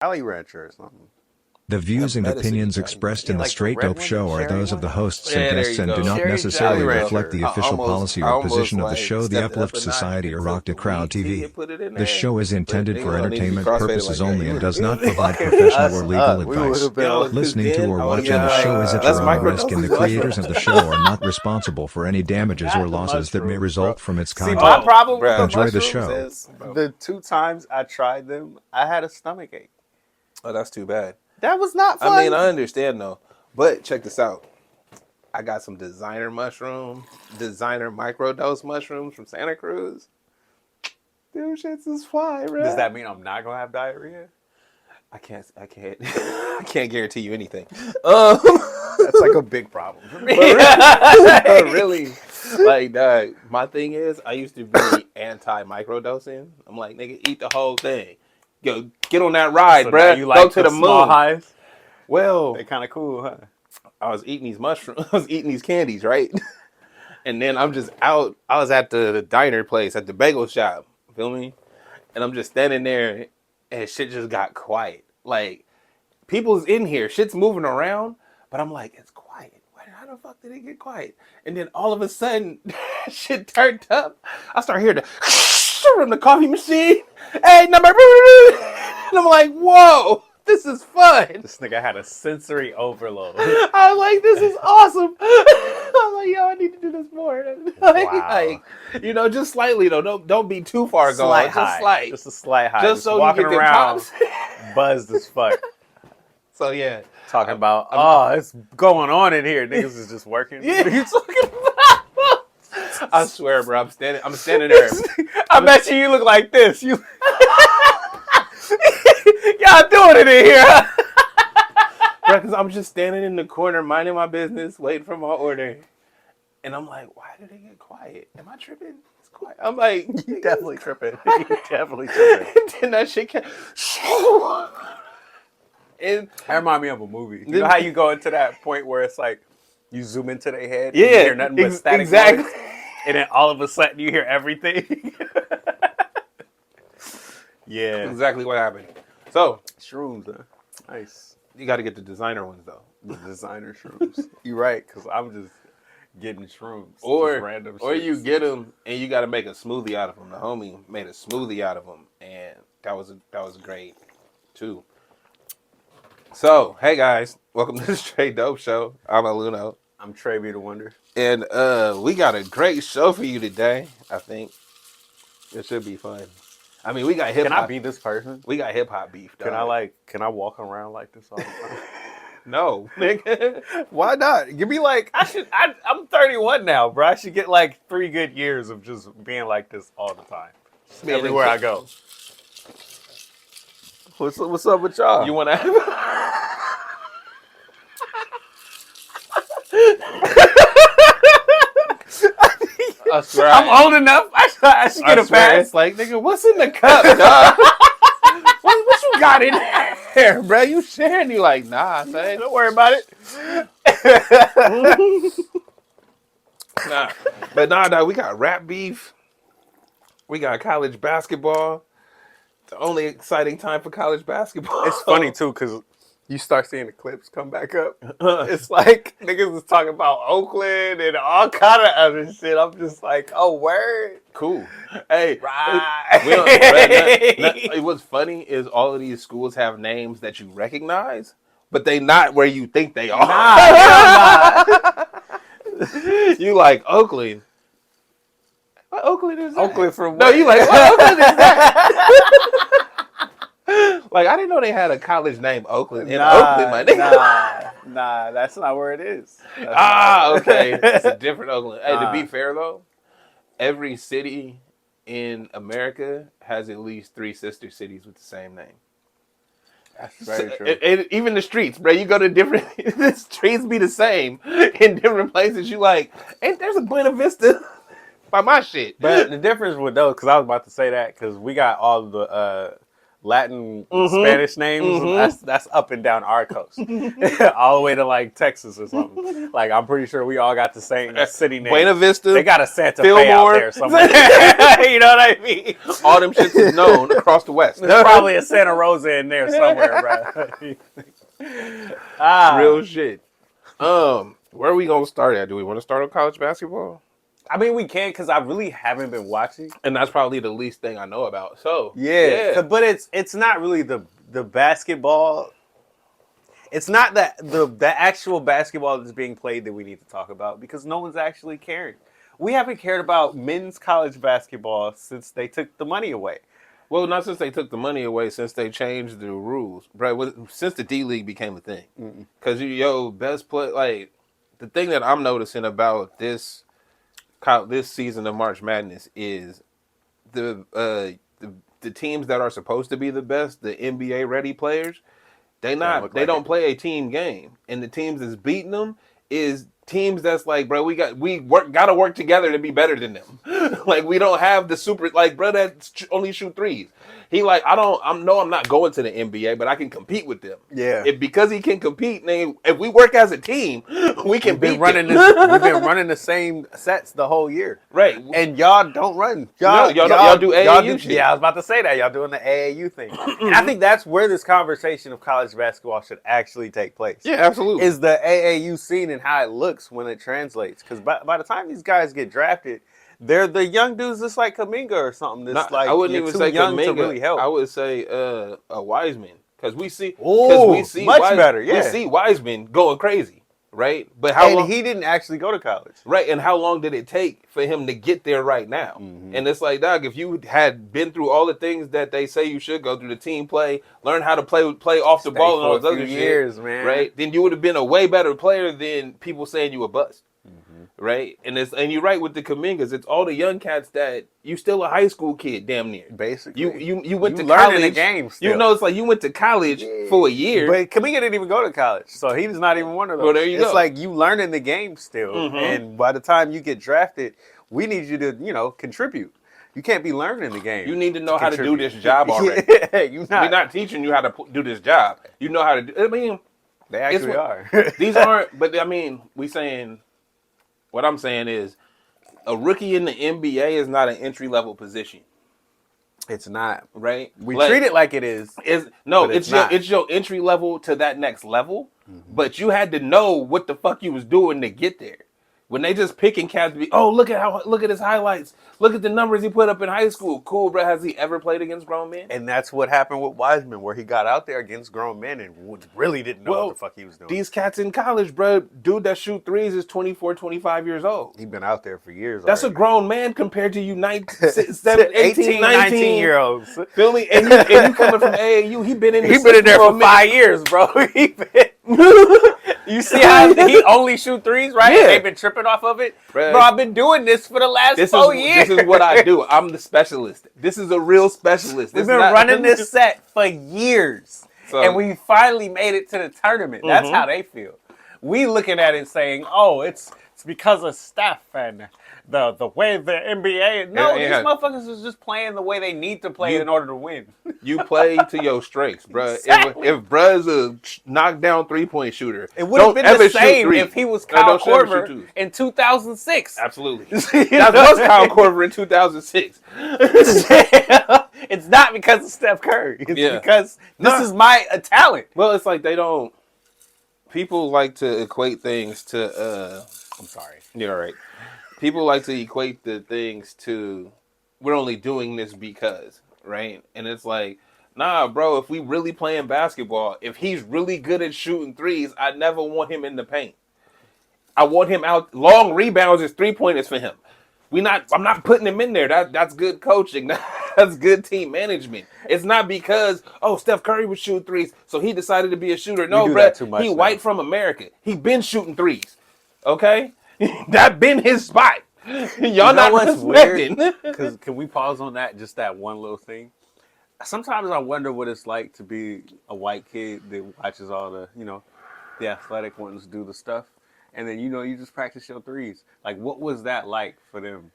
Valley Rancher or something. The views and medicine opinions you expressed in the like the Straight red Dope one, Show the are cherry those of the one? hosts Yeah, and there guests you and do go. not Cherry necessarily Jolly reflect the Rancher. official policy or position of the show, the Uplift Society, or Rock the Crowd TV. The show is intended for entertainment purposes only and does not provide professional or legal We would advice. have been Listening to or watching the show is at that's your own risk, and the microdosing creators of the show are not responsible for any damages or losses that may result from its See, content. my problem with bruh. the Enjoy the mushrooms show. is the 2 times I tried them, I had a stomach ache. Oh, that's too bad. That was not fun. I mean, I understand though, but check this out. I got some designer microdose mushrooms from Santa Cruz. Them shits is fire, bro. Does that mean I'm not gonna have diarrhea? I can't I can't guarantee you anything. That's like a big problem for me. But really, like, my thing is, I used to be anti-microdosing. I'm like, nigga, eat the whole thing. Yo, get on that ride, So bruh. now you like Go to the small moon. highs? Well, They're kind of cool, huh? I was eating these mushrooms. I was eating these candies, right? And then I'm just out. I was at the diner place, at the bagel shop. Feel me? And I'm just standing there, and shit just got quiet. Like, people's in here. Shit's moving around, but I'm like, it's quiet. How the fuck did it get quiet? And then all of a sudden, shit turned up. I start hearing the from the coffee machine. Hey, number. And I'm like, whoa, this is fun. This nigga had a sensory overload. I was like, this is awesome. I was like, yo, I need to do this more. Wow. Like, just slightly though. Don't be too far gone. Just slight. Just a slight high. Just so you walking get them around, pops. buzzed as fuck. So yeah, Talking about, it's going on in here. Niggas is just working. Yeah. What are you talking about? I swear, bro. I'm standing there. I bet you look like this. You, y'all doing it in here? Because I'm just standing in the corner, minding my business, waiting for my order, and I'm like, why did it get quiet? Am I tripping? It's quiet. I'm like, You definitely tripping. You definitely tripping. And then that shit came. And That remind me of a movie. You know how you go into that point where it's like you zoom into their head, and yeah, you hear nothing but static exactly. noise, and then all of a sudden you hear everything. Yeah, Exactly what happened. So shrooms, huh? Nice. you got to get the designer ones though. The designer shrooms. You're right, because I'm just getting shrooms. Or just random or you shits. get them and you got to make a smoothie out of them. The homie made a smoothie out of them, and that was great too. So hey guys, welcome to the Straight Dope Show. I'm Aluno, I'm TraB the Wonder. and we got a great show for you today. I think it should be fun. I mean, we got hip Can I hop. be this person? We got hip hop beef. Can dog. I walk around like this all the time? No, nigga. Why not? Give me like I'm 31 now, bro. I should get like 3 good years of just being like this all the time. Being Everywhere I go. What's up with y'all? You want to I swear. I'm old enough. I should get a pass. It's like, nigga, what's in the cup, dog? what you got in there, bro? You sharing? You like, nah, man. Don't worry about it. Nah. But nah, dog, we got rap beef. We got college basketball. The only exciting time for college basketball. It's funny too, because you start seeing the clips come back up. It's like niggas was talking about Oakland and all kind of other shit. I'm just like, oh, word. Cool. Hey, Right. What's funny is all of these schools have names that you recognize, but they not where you think they are. Nah. You like Oakland. What Oakland is that? Oakland from No, what? you like, what Oakland is that? Like, I didn't know they had a college named Oakland in Oakland, my nigga. Nah, that's not where it is. Okay. It's a different Oakland. Hey, to be fair, though, every city in America has at least 3 sister cities with the same name. That's very true. And even the streets, bro. You go to different, the streets be the same in different places. You like, ain't there's a Buena Vista by my shit. But the difference with those, because I was about to say that, because we got all the Latin Spanish names, that's up and down our coast, all the way to like Texas or something. Like I'm pretty sure we all got the same city name. Buena Vista. They got a Santa Fillmore. Fe out there somewhere. You know what I mean? All them shits is known across the West. There's probably a Santa Rosa in there somewhere, bro. Real shit. Where are we gonna start at? Do we want to start on college basketball? I mean, we can because I really haven't been watching, and that's probably the least thing I know about. So yeah. But it's not really the basketball. It's not the actual basketball that's being played that we need to talk about because no one's actually caring. We haven't cared about men's college basketball since they took the money away. Well, not since they took the money away, since they changed the rules, bro. Since the D League became a thing, because best play. Like the thing that I'm noticing about this season of March Madness is the teams that are supposed to be the best, the NBA ready players, they don't play a team game, and the teams that's beating them is teams that's like, bro, gotta work together to be better than them. Like we don't have the super, like, bro, that only shoot threes. He like, I'm not going to the NBA, but I can compete with them. Yeah. Because he can compete, if we work as a team, we can beat them. We've been running the same sets the whole year. Right. And y'all don't run. Y'all do AAU shit. Yeah, I was about to say that. Y'all doing the AAU thing. And I think that's where this conversation of college basketball should actually take place. Yeah, absolutely. Is the AAU scene and how it looks when it translates. Because by the time these guys get drafted, they're the young dudes just like Kaminga or something. I wouldn't even say young Kaminga. to really help. I would say a Wiseman. Because we see better. Yeah. We see Wiseman going crazy, right? But he didn't actually go to college, right? And how long did it take for him to get there right now? Mm-hmm. And it's like, dog, if you had been through all the things that they say you should go through, the team play, learn how to play off the ball and all those other years, shit, man, right? Then you would have been a way better player than people saying you a bust. Right, and you're right with the Kamingas. It's all the young cats that you still a high school kid, damn near. Basically, you went to learning college. The game still. It's like you went to college for a year. But Kaminga didn't even go to college, so he was not even one of those. Well, there you go. It's like you learning the game still, and by the time you get drafted, we need you to contribute. You can't be learning the game. You need to know how to do this job already. We're not teaching you how to do this job. You know how to do. I mean, they actually are. These aren't. But I mean, what I'm saying is, a rookie in the NBA is not an entry-level position. It's not. Right? We treat it like it is. It's your entry level to that next level, but you had to know what the fuck you was doing to get there. When they just picking cats, look at his highlights. Look at the numbers he put up in high school. Cool, bro. Has he ever played against grown men? And that's what happened with Wiseman, where he got out there against grown men and really didn't know what the fuck he was doing. These cats in college, bro, dude that shoot threes is 24, 25 years old. He's been out there for years. That's already. A grown man compared to you 18, 19-year-olds. Feel me? And you coming from AAU, he been in there for 5 years, bro. You see how he only shoot threes, right? Yeah. And they've been tripping off of it. Bro, I've been doing this for the last 4 years. This is what I do. I'm the specialist. This is a real specialist. We've been running this set for years. And we finally made it to the tournament. That's how they feel. We looking at it saying, oh, it's because of Steph and the way the NBA... No, these motherfuckers is just playing the way they need to play in order to win. You play to your strengths, bro. Exactly. If bruh's a knockdown three-point shooter, it would have been the same if he was Kyle Korver in 2006. Absolutely. That was Kyle Korver in 2006. It's not because of Steph Curry. It's because this is my talent. Well, it's like they don't... People like to equate things to... I'm sorry. You're right. People like to equate the things to, we're only doing this because, right? And it's like, nah, bro, if we really playing basketball, if he's really good at shooting threes, I never want him in the paint. I want him out. Long rebounds is 3-pointers for him. I'm not putting him in there. That's good coaching. That's good team management. It's not because, Steph Curry would shoot threes, so he decided to be a shooter. No, bro, he white from America. He been shooting threes. Okay? That been his spot. Y'all not respecting. Because can we pause on that? Just that one little thing. Sometimes I wonder what it's like to be a white kid that watches all the, the athletic ones do the stuff, and then you just practice your threes. Like, what was that like for them?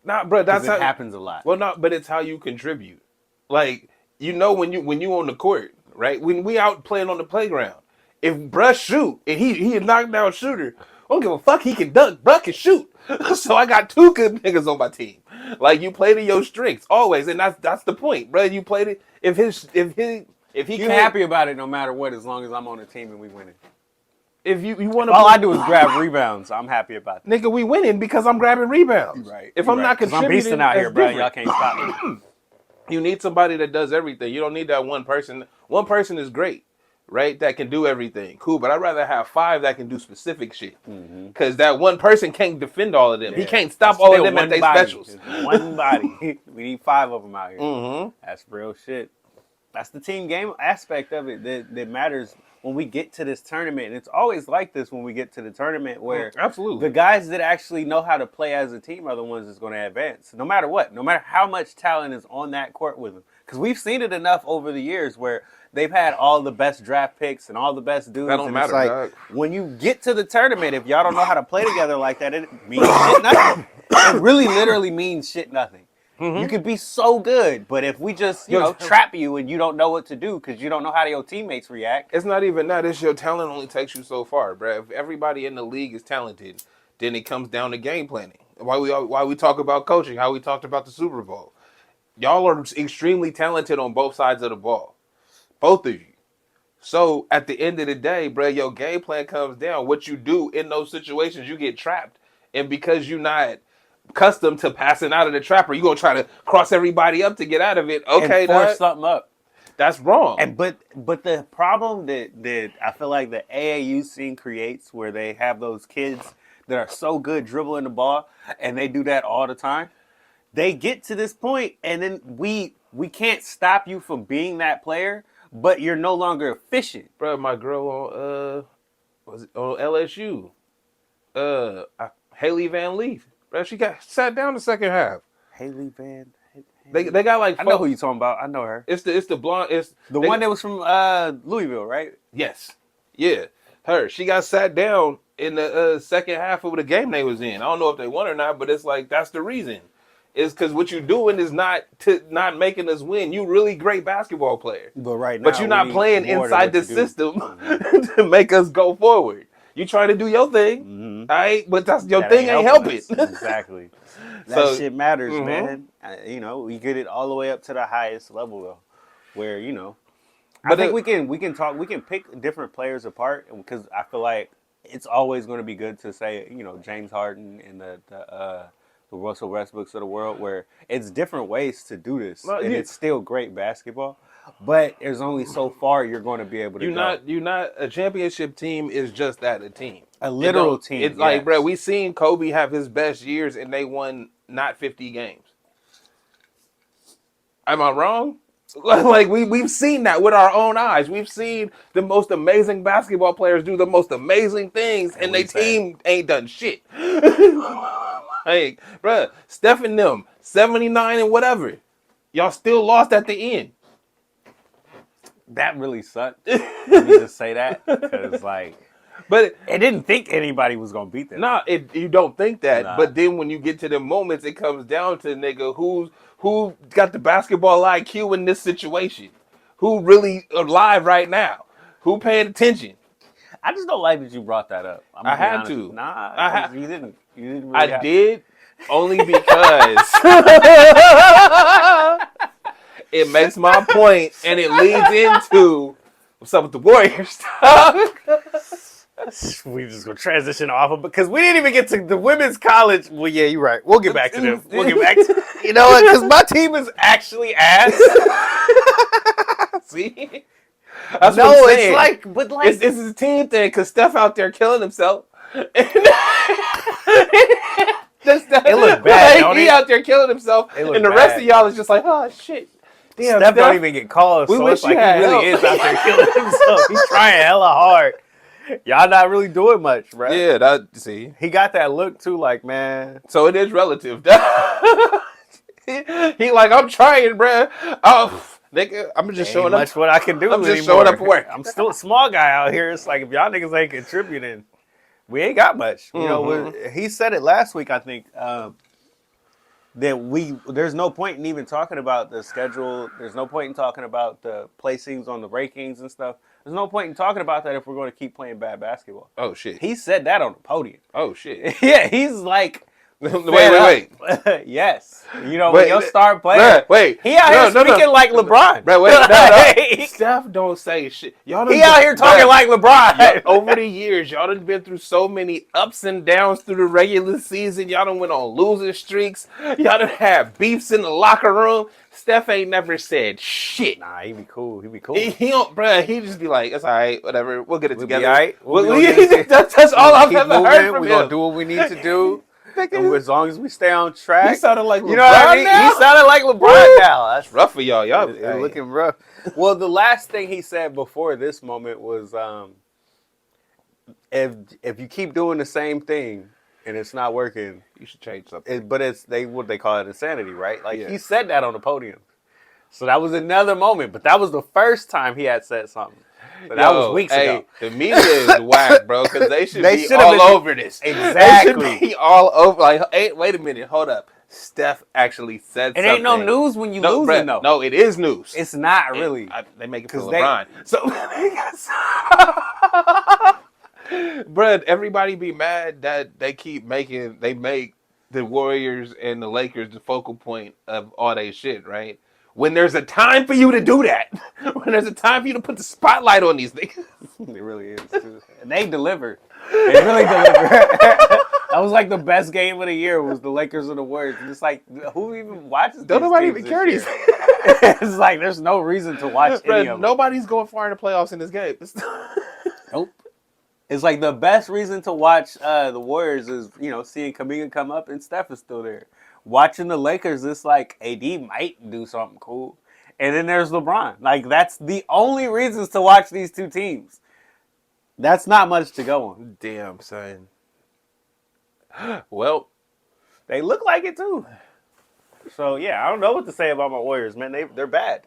Nah, bro, it happens a lot. Well, no, but it's how you contribute. Like, you know when you on the court, right? When we out playing on the playground, if bruh shoot and he a knockdown shooter, I don't give a fuck. He can dunk, bruh can shoot. So I got 2 good niggas on my team. Like you play to your strengths always, and that's the point, bruh. You played it. If he You're happy about it no matter what, as long as I'm on the team and we winning. If you want to, all I do is grab rebounds. I'm happy about that. Nigga, we winning because I'm grabbing rebounds. Right. If I'm not contributing, I'm beasting out here, bro. Y'all can't stop me. You need somebody that does everything. You don't need that one person. One person is great, right? That can do everything. Cool, but I'd rather have 5 that can do specific shit. Because that one person can't defend all of them. Yeah. He can't stop all of them at their specials. It's one body. We need 5 of them out here. That's real shit. That's the team game aspect of it that matters when we get to this tournament. And it's always like this when we get to the tournament where absolutely the guys that actually know how to play as a team are the ones that's going to advance. No matter what. No matter how much talent is on that court with them. Because we've seen it enough over the years where they've had all the best draft picks and all the best dudes. That don't matter, it's like, when you get to the tournament, if y'all don't know how to play together like that, it means shit nothing. It really literally means shit nothing. You could be so good, but if we just, trap you and you don't know what to do because you don't know how your teammates react. It's not even that. It's your talent only takes you so far, bro. If everybody in the league is talented, then it comes down to game planning. Why we talk about coaching, how we talked about the Super Bowl. Y'all are extremely talented on both sides of the ball. Both of you. So at the end of the day, bro, your game plan comes down. What you do in those situations, you get trapped. And because you're not accustomed to passing out of the trap, or you gonna try to cross everybody up to get out of it. Okay, and force something up. That's wrong. And but the problem that I feel like the AAU scene creates, where they have those kids that are so good dribbling the ball, and they do that all the time. They get to this point, and then we can't stop you from being that player, but you're no longer efficient. Bro, my girl on LSU, Haley Van Leaf. Bro, she got sat down the second half. Haley Van. They got like. I know who you're talking about. I know her. It's the blonde. It's the one that was from Louisville, right? Yes. Yeah, her. She got sat down in the second half of the game they was in. I don't know if they won or not, but it's like that's the reason. It's because what you're doing is not making us win. You really great basketball player, but you're not playing inside the system to make us go forward. You trying to do your thing, all right? But that's your thing ain't helping. Exactly. That shit matters, man. We get it all the way up to the highest level though, where I think we can pick different players apart because I feel like it's always going to be good to say James Harden and the Russell Westbrooks of the world, where it's different ways to do this, and it's still great basketball. But there's only so far you're going to be able to go. You're not a championship team is just that, a team. A literal team. It's like, bro, we seen Kobe have his best years and they won not 50 games. Am I wrong? Like we've seen that with our own eyes. We've seen the most amazing basketball players do the most amazing things and their team ain't done shit. Hey, bro, Steph and them, 79 and whatever. Y'all still lost at the end. That really sucked. Let me just say that because, but it didn't think anybody was gonna beat them. Nah, you don't think that. Nah. But then when you get to the moments, it comes down to nigga who got the basketball IQ in this situation, who really alive right now, who paying attention. I just don't like that you brought that up. I had to. Nah, you didn't. You didn't. Really did only because. It makes my point, and it leads into what's up with the Warriors. We just gonna transition off of because we didn't even get to the women's college. Well, yeah, you're right. We'll get back to them. We'll get back to you know what? Because my team is actually ass. See, that's what I'm saying. It's it's a team thing because Steph out there killing himself. It look bad. He out there killing himself, and the rest of y'all is just like, oh shit. Damn, Steph don't even get calls, so it's like he really is out there killing himself. He's trying hella hard. Y'all not really doing much, right? Yeah, see. He got that look too, like, man. So it is relative. He like, I'm trying, bruh. Oh, nigga, I'm just showing up. Much what I can do I'm just showing up for work. I'm still a small guy out here. It's like, if y'all niggas ain't contributing, we ain't got much. You know, he said it last week, I think. there's no point in even talking about the schedule. There's no point in talking about the placings on the rankings and stuff. There's no point in talking about that if we're going to keep playing bad basketball. Oh, shit. He said that on the podium. Oh, shit. Yeah, he's like... wait. Yes. You know, when your star player... Wait. He out here speaking like LeBron. No. Steph don't say shit. He out here talking like LeBron. Over the years, y'all done been through so many ups and downs through the regular season. Y'all done went on losing streaks. Y'all done had beefs in the locker room. Steph ain't never said shit. Nah, he be cool. He don't, bruh. He just be like, it's all right, whatever. We'll get it together. Be all right. That's all I've ever heard from him. We're going to do what we need to do. As long as we stay on track. He sounded like LeBron. You know what I mean? Now? He sounded like LeBron now. That's rough for y'all. Y'all looking rough. Well, the last thing he said before this moment was, if you keep doing the same thing and it's not working, you should change something. But what they call it, insanity, right? Like he said that on the podium. So that was another moment, but that was the first time he had said something. So that was weeks ago. The media is whack, bro, because they should be all over this. Exactly. They should be all over. Like, hey, wait a minute, hold up. Steph actually said something. It ain't no news when you losing, though. No, it is news. It's not really. They make it for LeBron. Bruh, everybody be mad that they make the Warriors and the Lakers the focal point of all they shit, right? When there's a time for you to do that. When there's a time for you to put the spotlight on these niggas. It really is, too. And they deliver. They really deliver. That was like the best game of the year was the Lakers and the Warriors. It's like, who even watches these? Don't nobody even care these. It's like, there's no reason to watch any of them. Nobody's going far in the playoffs in this game. Nope. It's like the best reason to watch the Warriors is, seeing Kuminga come up and Steph is still there. Watching the Lakers, it's like AD might do something cool. And then there's LeBron. Like, that's the only reasons to watch these two teams. That's not much to go on. Damn, son. Well, they look like it, too. So, yeah, I don't know what to say about my Warriors, man. They're bad.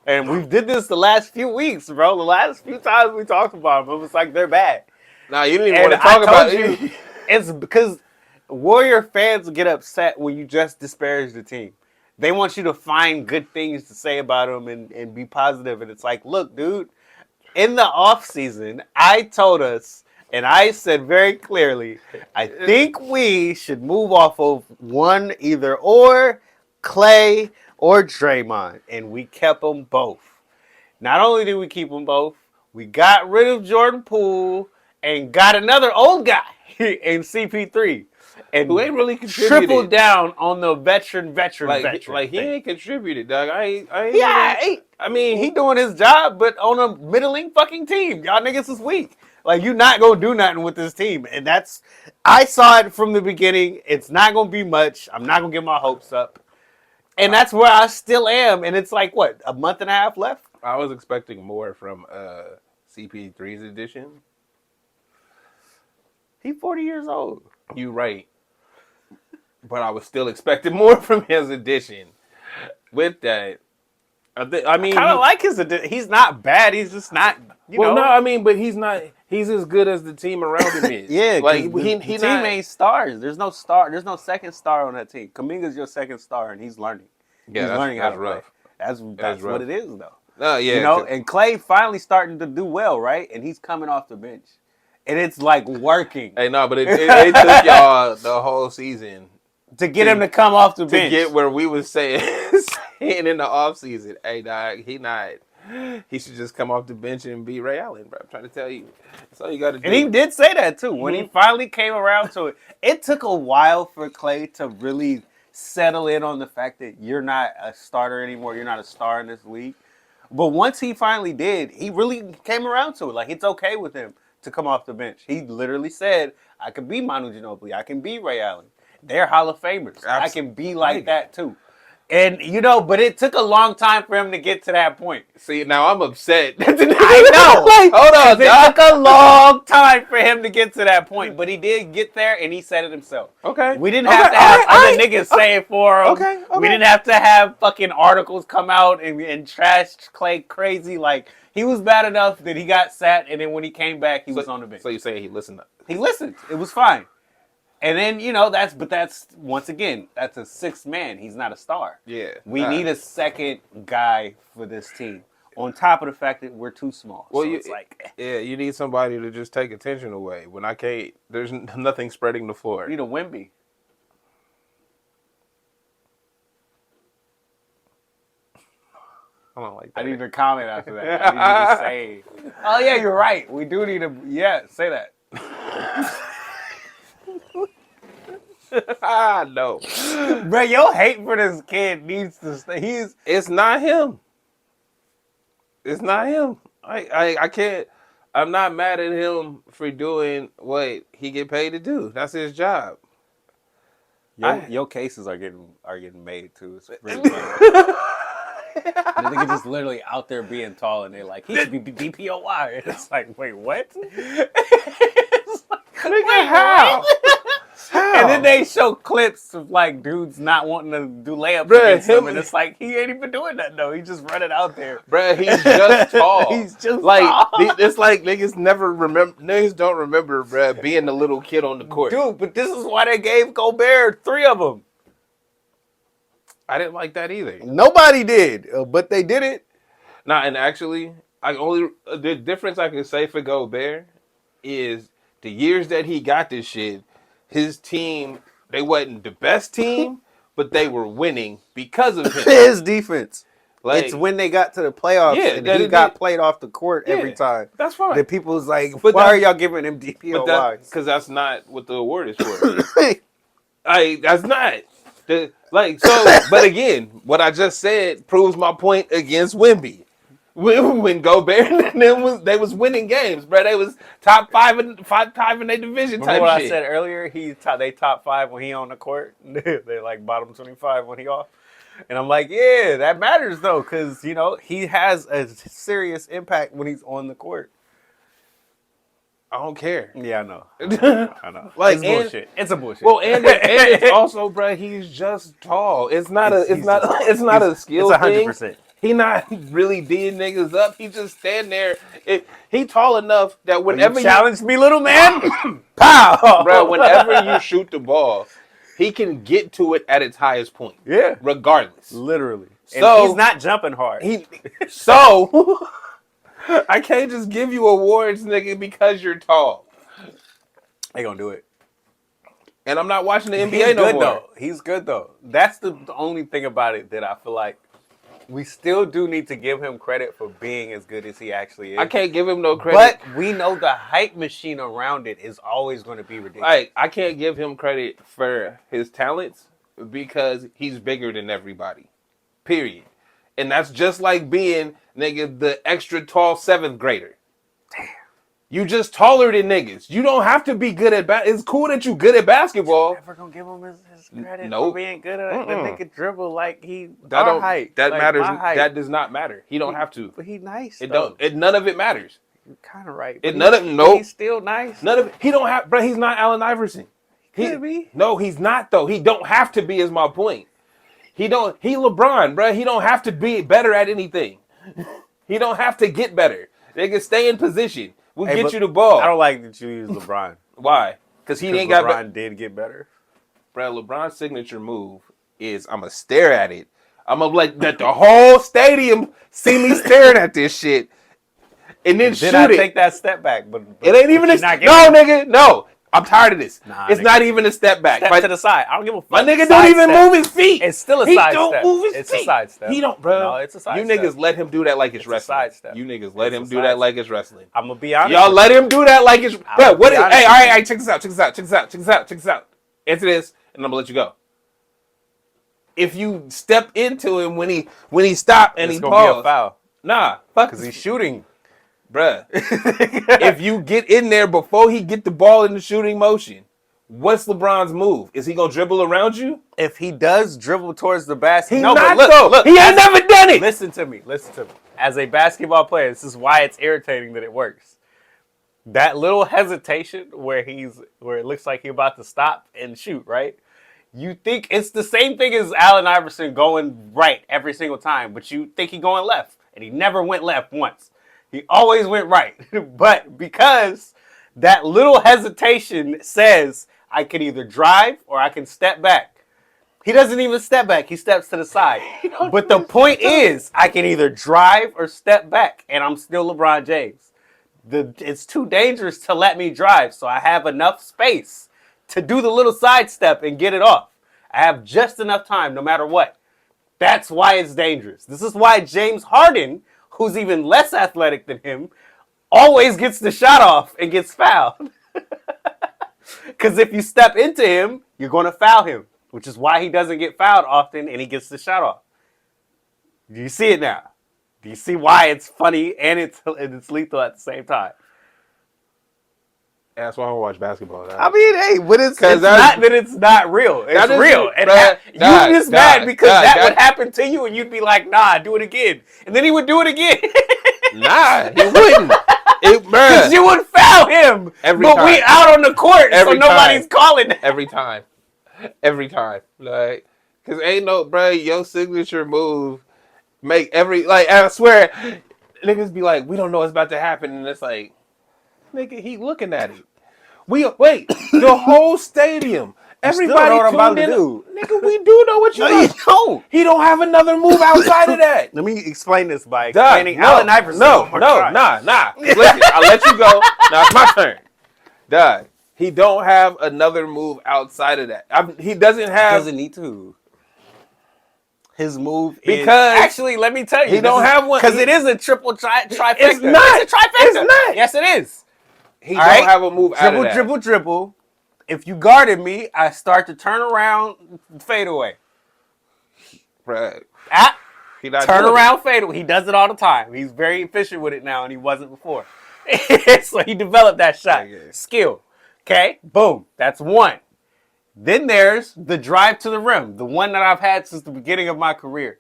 And we did this the last few weeks, bro. The last few times we talked about them, it was like they're bad. Nah, you didn't even want to talk about it. It's because Warrior fans get upset when you just disparage the team. They want you to find good things to say about them and be positive. And it's like, look, dude, in the offseason, I told us, and I said very clearly, I think we should move off of one either or Klay or Draymond. And we kept them both. Not only did we keep them both, we got rid of Jordan Poole and got another old guy in CP3. And who ain't really contributed. Tripled down on the veteran. Like he ain't contributed, dog. I mean, he doing his job, but on a middling fucking team. Y'all niggas is weak. Like, you not gonna do nothing with this team. And I saw it from the beginning. It's not gonna be much. I'm not gonna get my hopes up. And that's where I still am. And it's like, what, a month and a half left? I was expecting more from CP3's edition. He's 40 years old. You right. But I was still expecting more from his edition. With that, I mean, I kind of like his edition. He's not bad. He's just not. No, I mean, but he's not. He's as good as the team around him is. Yeah, like the team ain't stars. There's no star. There's no second star on that team. Kuminga's your second star, and he's learning. Yeah, he's learning how to rough. Play. That's what it is, though. Yeah, and Klay finally starting to do well, right? And he's coming off the bench, and it's like working. Hey, no, but it took y'all the whole season to get him to come off the bench. To get where we was saying in the offseason, hey, dog, he should just come off the bench and be Ray Allen, bro. I'm trying to tell you. That's all you got to do. And he did say that, too. When he finally came around to it, it took a while for Klay to really settle in on the fact that you're not a starter anymore. You're not a star in this league. But once he finally did, he really came around to it. Like, it's okay with him to come off the bench. He literally said, I can be Manu Ginobili. I can be Ray Allen. They're Hall of Famers. Absolutely. I can be like that, too. And, but it took a long time for him to get to that point. See, now I'm upset. I know. Hold on, it took a long time for him to get to that point. But he did get there, and he said it himself. Okay. We didn't have to have other niggas say it for him. Okay. We didn't have to have fucking articles come out and trash Klay crazy. Like, he was bad enough that he got sat, and then when he came back, he was on the bench. So you say he listened? He listened. It was fine. And then, that's once again, that's a sixth man. He's not a star. Yeah. We need a second guy for this team. On top of the fact that we're too small. Well, so it's like... Yeah, you need somebody to just take attention away. When I can't, there's nothing spreading the floor. You need a Wemby. I don't like that. I need to comment after that. I need you to say, oh, yeah, you're right. We do need a... Yeah, say that. No. Bro, your hate for this kid needs to stay. It's not him. It's not him. I can't. I'm not mad at him for doing what he get paid to do. That's his job. Your cases are getting made too. It's really funny. The nigga just literally out there being tall, and they're like, he should be DPOY. And it's like, wait, what? It's like, Nigga, how? And then they show clips of like dudes not wanting to do layups against him, and it's like he ain't even doing that though. He just running out there. Bruh, he's just tall. He's just like tall. It's like niggas don't remember, bruh, being the little kid on the court. Dude, but this is why they gave Gobert 3 of them. I didn't like that either. Nobody did, but they did it. Nah, and actually, the difference I can say for Gobert is the years that he got this shit, his team, they wasn't the best team, but they were winning because of him. His defense. Like, it's when they got to the playoffs and he got played off the court every time. That's fine. The people was like, why are y'all giving him DPOY? Because that's not what the award is for. That's not. But again, what I just said proves my point against Wemby. When Gobert and them they was winning games, bro. They was top 5 in their division. Remember type what shit. I said earlier? They top 5 when he on the court. They're like bottom 25 when he off. And I'm like, yeah, that matters though, because he has a serious impact when he's on the court. I don't care. Yeah, I know. I know. Like, it's bullshit. It's a bullshit. Well, and it's also, bro, he's just tall. It's not a skill thing. 100%. He not really D'ing niggas up. He just stand there. He tall enough that whenever you challenge me, little man, pow, bro. Whenever you shoot the ball, he can get to it at its highest point. Yeah, regardless, literally. So and he's not jumping hard. So I can't just give you awards, nigga, because you're tall. They gonna do it. And I'm not watching the NBA no more. Though. He's good though. That's the only thing about it that I feel like we still do need to give him credit for being as good as he actually is. I can't give him no credit. But we know the hype machine around it is always going to be ridiculous. Like, I can't give him credit for his talents because he's bigger than everybody. Period. And that's just like being, nigga, the extra tall 7th grader. Damn. You just taller than niggas. You don't have to be good at it's cool that you good at basketball. You're never gonna give him his credit for being good at it. The nigga dribble like height. That like matters. That does not matter. He don't have to. But he nice. None of it matters. You're kind of right. He's still nice. None of it. He don't have. Bro, he's not Allen Iverson. He could be. No, he's not though. He don't have to be. Is my point. He LeBron, bro. He don't have to be better at anything. He don't have to get better. They can stay in position. We'll get you the ball. I don't like that you use LeBron. Why? Because he ain't got LeBron did get better. Bro, LeBron's signature move is I'm going to stare at it. I'm going to let the whole stadium see me staring at this shit. And then shoot it. Take that step back. But it ain't even nigga. No. I'm tired of this. It's not even a step back. Step to the side. I don't give a fuck. My nigga don't even move his feet. It's still a side step. He don't move his feet. It's a side step. He don't, bro. No, it's a side step. You niggas let him do that like it's wrestling. Side step. You niggas let him do that like it's wrestling. I'm going to be honest. Y'all let him do that like it's... Bro, what is... Hey, all right, check this out. Answer this, and I'm going to let you go. If you step into him when he stopped and he paused... It's going to be a foul. Nah, fuck. Because he's shooting. Bruh. If you get in there before he get the ball in the shooting motion... What's LeBron's move? Is he gonna dribble around you? If he does dribble towards the basket, look, he ain't never done it. Listen to me. As a basketball player, this is why it's irritating that it works. That little hesitation where it looks like he's about to stop and shoot, right? You think it's the same thing as Allen Iverson going right every single time, but you think he's going left, and he never went left once. He always went right. But because that little hesitation says, I can either drive or I can step back. He doesn't even step back. He steps to the side. But the point is, I can either drive or step back, and I'm still LeBron James. It's too dangerous to let me drive, so I have enough space to do the little sidestep and get it off. I have just enough time, no matter what. That's why it's dangerous. This is why James Harden, who's even less athletic than him, always gets the shot off and gets fouled. Because if you step into him, you're going to foul him, which is why he doesn't get fouled often and he gets the shot off. Do you see it now? Do you see why it's funny and it's lethal at the same time? That's why I watch basketball. I mean, hey, but it's not that it's not real. It's real. And you just mad because that would happen to you and you'd be like, nah, do it again. And then he would do it again. Nah, he wouldn't. Because you would foul him. But we out on the court, so nobody's calling that. Every time. Like, because ain't no, your signature move make I swear, niggas be like, we don't know what's about to happen. And it's like, nigga, he looking at it. Wait, the whole stadium. Everybody tuned in. Nigga, we do know what you don't. He don't have another move outside of that. Let me explain this by explaining Allen Iverson. Nah. Listen, I'll let you go. Now it's my turn. Dog, he don't have another move outside of that. He doesn't need to. His move because actually, let me tell you, he don't have one because it is a triple trifecta. It's not. It's a trifecta. It's not. Yes, it is. He don't have a move out of that. Dribble. If you guarded me, I start to turn around, fade away. Right. Turn around, fade away. He does it all the time. He's very efficient with it now, and he wasn't before. So he developed that shot skill. Okay, boom. That's one. Then there's the drive to the rim, the one that I've had since the beginning of my career.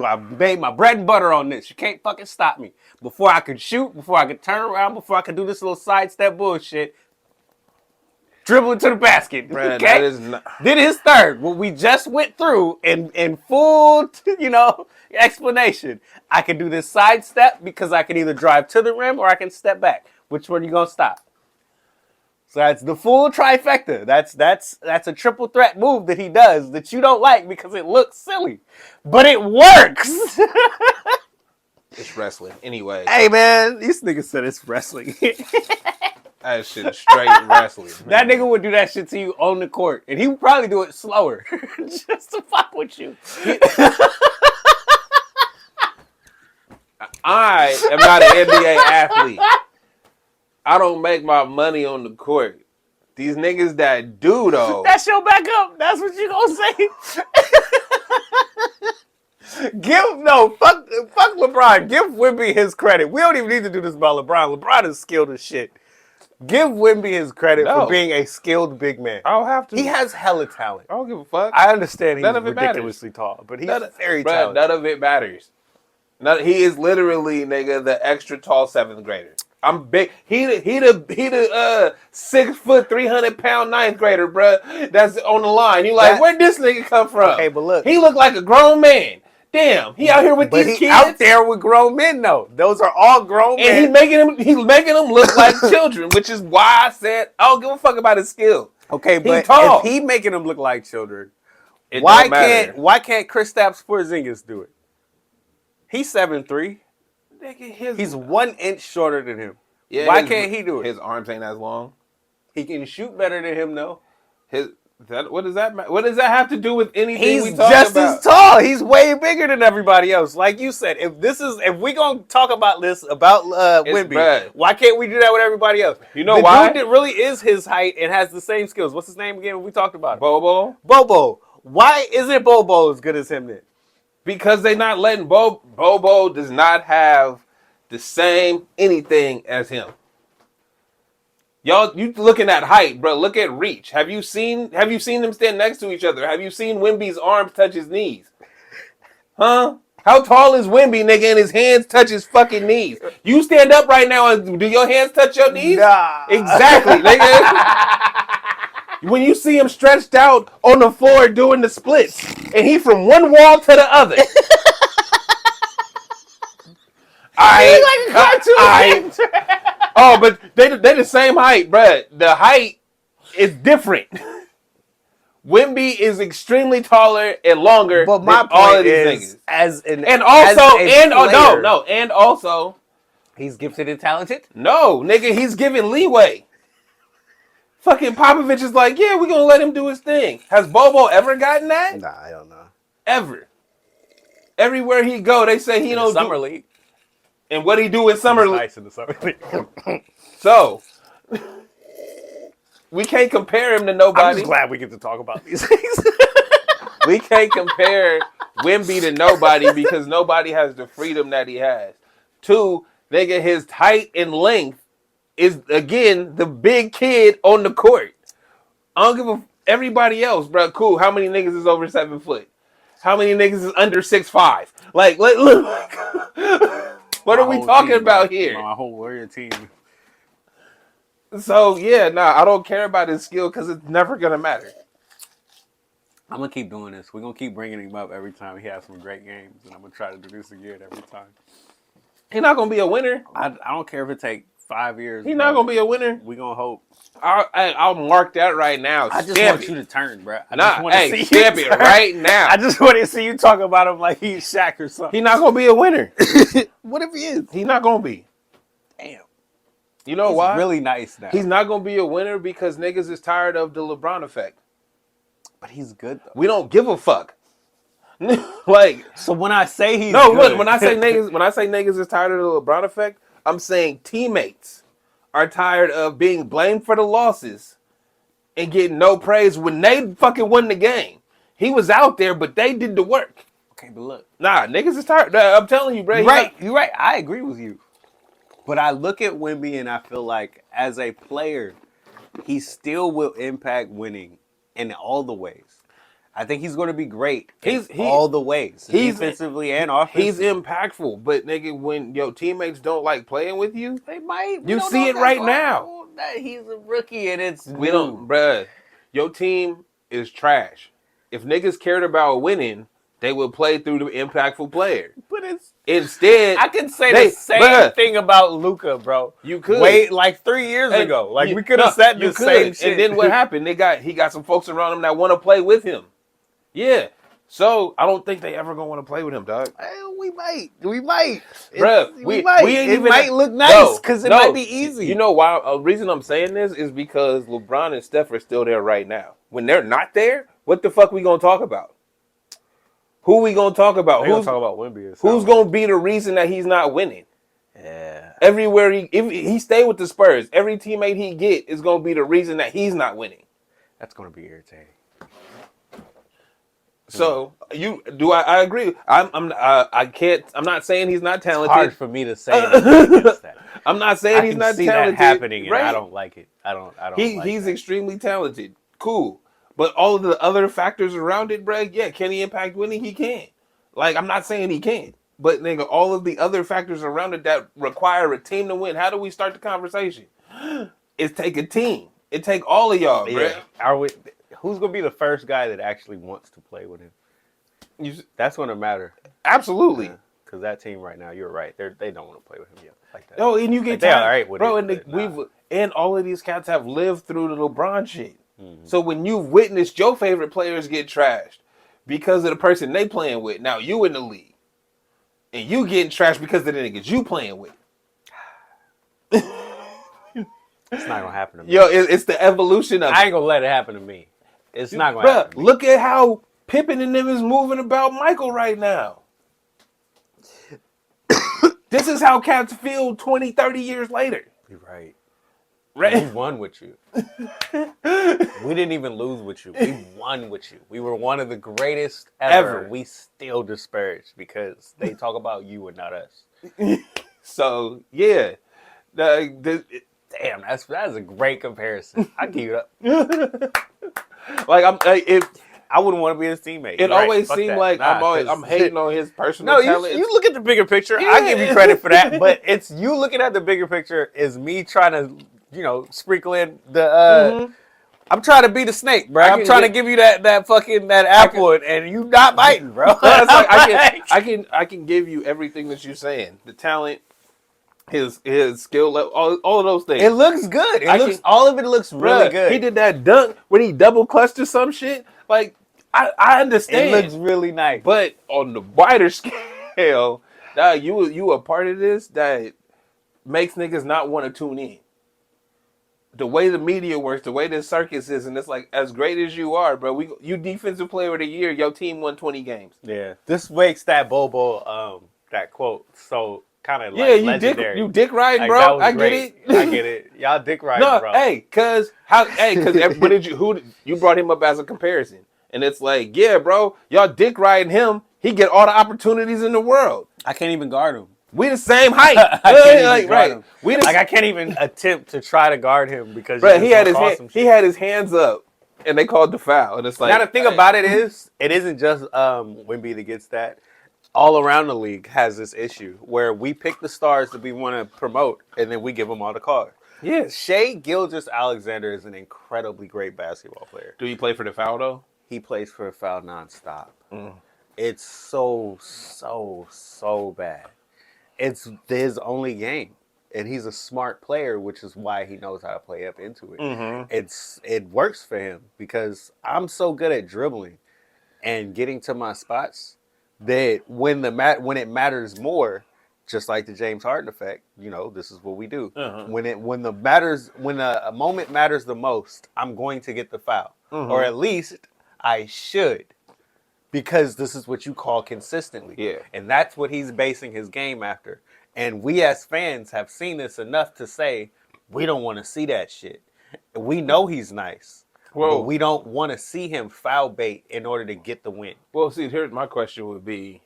I made my bread and butter on this. You can't fucking stop me. Before I could shoot, before I could turn around, before I could do this little sidestep bullshit, dribble into the basket. Brad, okay? That is not... Then his third, what we just went through in full, explanation. I can do this sidestep because I can either drive to the rim or I can step back. Which one are you going to stop? So that's the full trifecta. That's a triple threat move that he does that you don't like because it looks silly. But it works. It's wrestling. Anyway. Hey, man. These niggas said it's wrestling. That shit is straight wrestling. Man. That nigga would do that shit to you on the court. And he would probably do it slower. Just to fuck with you. I am not an NBA athlete. I don't make my money on the court. These niggas that do, though. That's your backup. That's what you gonna say. Fuck LeBron. Give Wemby his credit. We don't even need to do this about LeBron. LeBron is skilled as shit. Give Wemby his credit for being a skilled big man. I don't have to. He has hella talent. I don't give a fuck. I understand he's ridiculously tall, but he's very talented. None of it matters. He is literally, nigga, the extra tall 7th grader. I'm big. He the 6 foot 300 pound 9th grader, bruh. That's on the line. You like, where'd this nigga come from? Okay, but look, he look like a grown man. Damn, he out here with these kids. Out there with grown men though. Those are all grown men. And he's making them look like children, which is why I said I don't give a fuck about his skill. Okay, but if he making them look like children, why can't Kristaps Porzingis do it? He's 7'3". He's 1 inch shorter than him. Yeah, why can't he do it? His arms ain't as long. He can shoot better than him, though. What does that have to do with anything we talk about? He's just as tall. He's way bigger than everybody else. Like you said, if we gonna talk about this about Wemby, why can't we do that with everybody else? You know why? The dude that really is his height and has the same skills. What's his name again? We talked about it. Bobo. Why isn't Bobo as good as him then? Because they not letting Bobo does not have the same anything as him. Y'all, you looking at height, bro. Look at reach. Have you seen them stand next to each other? Have you seen Wemby's arms touch his knees? Huh? How tall is Wemby, nigga, and his hands touch his fucking knees? You stand up right now and do your hands touch your knees? Nah. Exactly, nigga. When you see him stretched out on the floor doing the splits, and he from one wall to the other. He like a cartoon. Oh, but they the same height, bruh. The height It's different. Wemby is extremely taller and longer but than my all of these is, niggas. And also, he's gifted and talented. No, nigga, he's giving leeway. Fucking Popovich is like, yeah, we're gonna let him do his thing. Has Bobo ever gotten that? Nah, I don't know. Ever. Everywhere he go, they say he in don't the summer league. And what he do in summer league? Nice in the summer league. So we can't compare him to nobody. I'm just glad we get to talk about these things. We can't compare Wemby to nobody because nobody has the freedom that he has. 2, nigga, his height and length is, again, the big kid on the court. I don't give everybody else, bro. Cool. How many niggas is over 7 foot? How many niggas is under 6'5"? Like, look. What are we talking about here? My whole warrior team. So, yeah, I don't care about his skill because it's never going to matter. I'm going to keep doing this. We're going to keep bringing him up every time he has some great games, and I'm going to try to do this again every time. He's not going to be a winner. I don't care if it takes 5 years. He's not going to be a winner. We're going to hope. I'll mark that right now. I just want you to turn, bro. Stamp it right now. I just want to see you talk about him like he's Shaq or something. He's not going to be a winner. What if he is? He's not going to be. Damn. You know he's why? Really nice now. He's not going to be a winner because niggas is tired of the LeBron effect. But he's good, though. We don't give a fuck. Like, so when I say he's good, look, when I say niggas is tired of the LeBron effect, I'm saying teammates are tired of being blamed for the losses and getting no praise when they fucking won the game. He was out there, but they did the work. Okay, but look. Nah, niggas is tired. I'm telling you, bro. You're right. I agree with you. But I look at Wemby and I feel like as a player, he still will impact winning in all the ways. I think he's going to be great in all the ways, defensively and offensively. He's impactful, but nigga, when your teammates don't like playing with you, they might. You see it right now. That he's a rookie and it's we don't, bruh. Your team is trash. If niggas cared about winning, they would play through the impactful player. But it's instead, I can say the same thing about Luka, bro. You could wait like 3 years ago. Like we could have said the same shit. And then what happened? He got some folks around him that want to play with him. Yeah. So I don't think they ever gonna want to play with him, dog. We might. Bruh, we ain't it even might look nice because it might be easy. You know why? A reason I'm saying this is because LeBron and Steph are still there right now. When they're not there, what the fuck we gonna talk about? Who we gonna talk about? Who's gonna talk about Wemby? Who's gonna be the reason that he's not winning? Yeah. Everywhere if he stay with the Spurs, every teammate he get is gonna be the reason that he's not winning. That's gonna be irritating. So I agree. I'm not saying he's not talented. It's hard for me to say that. I'm not saying he's not talented. That happening, and I don't like it. I don't. He's extremely talented. Cool, but all of the other factors around it, bro. Yeah, can he impact winning? He can. Like, I'm not saying he can't, but nigga, all of the other factors around it that require a team to win. How do we start the conversation? It's take a team. It take all of y'all, bro. Are we? Who's going to be the first guy that actually wants to play with him? That's going to matter. Absolutely. Because that team right now, you're right. They don't want to play with him yet like that. No, and you get tired. All right with bro, it. And all of these cats have lived through the LeBron shit. Mm-hmm. So when you've witnessed your favorite players get trashed because of the person they playing with, now you in the league. And you getting trashed because of the niggas you playing with. It's not going to happen to me. Yo, it's the evolution of I ain't going to let it happen to me. It's not going to happen. Look at how Pippen and them is moving about Michael right now. This is how cats feel 20, 30 years later. You're right. Right? We won with you. We didn't even lose with you. We won with you. We were one of the greatest ever. We still disparage because they talk about you and not us. So, yeah. Damn, that's a great comparison. I give it up. I wouldn't want to be his teammate. It always seemed like I'm hating on his personal talent. You look at the bigger picture. Yeah. I give you credit for that, but it's you looking at the bigger picture is me trying to, sprinkle in the. I'm trying to be the snake, bro. I'm trying to give you that apple, and you not biting, bro. I can give you everything that you're saying. The talent, his skill level, all of those things. It looks good. All of it looks really good. He did that dunk when he double clutched or some shit. Like, I understand. It looks really nice. But on the wider scale, you a part of this that makes niggas not want to tune in. The way the media works, the way this circus is, and it's like, as great as you are, bro, you defensive player of the year, your team won 20 games. Yeah. This makes that Bobo, that quote so kind of like legendary. You dick riding, bro. I get it. I get it. Y'all dick riding, bro. Cause you brought him up as a comparison. And it's like, yeah, bro, y'all dick riding him. He get all the opportunities in the world. I can't even guard him. We the same height. I can't even attempt to try to guard him because he had his hands up, and they called the foul. And it's like, now the thing about it isn't just Wemby that gets that. All around the league has this issue where we pick the stars that we want to promote, and then we give them all the cards. Yeah, Shai Gilgeous-Alexander is an incredibly great basketball player. Do he play for the foul though? He plays for the foul nonstop. It's so bad. It's his only game, and he's a smart player, which is why he knows how to play up into it. It works for him because I'm so good at dribbling and getting to my spots that when it matters more, just like the James Harden effect, this is what we do. When a moment matters the most, I'm going to get the foul, or at least I should. Because this is what you call consistently. Yeah. And that's what he's basing his game after. And we as fans have seen this enough to say, we don't want to see that shit. We know he's nice. But we don't want to see him foul bait in order to get the win. Well, see, here's my question would be,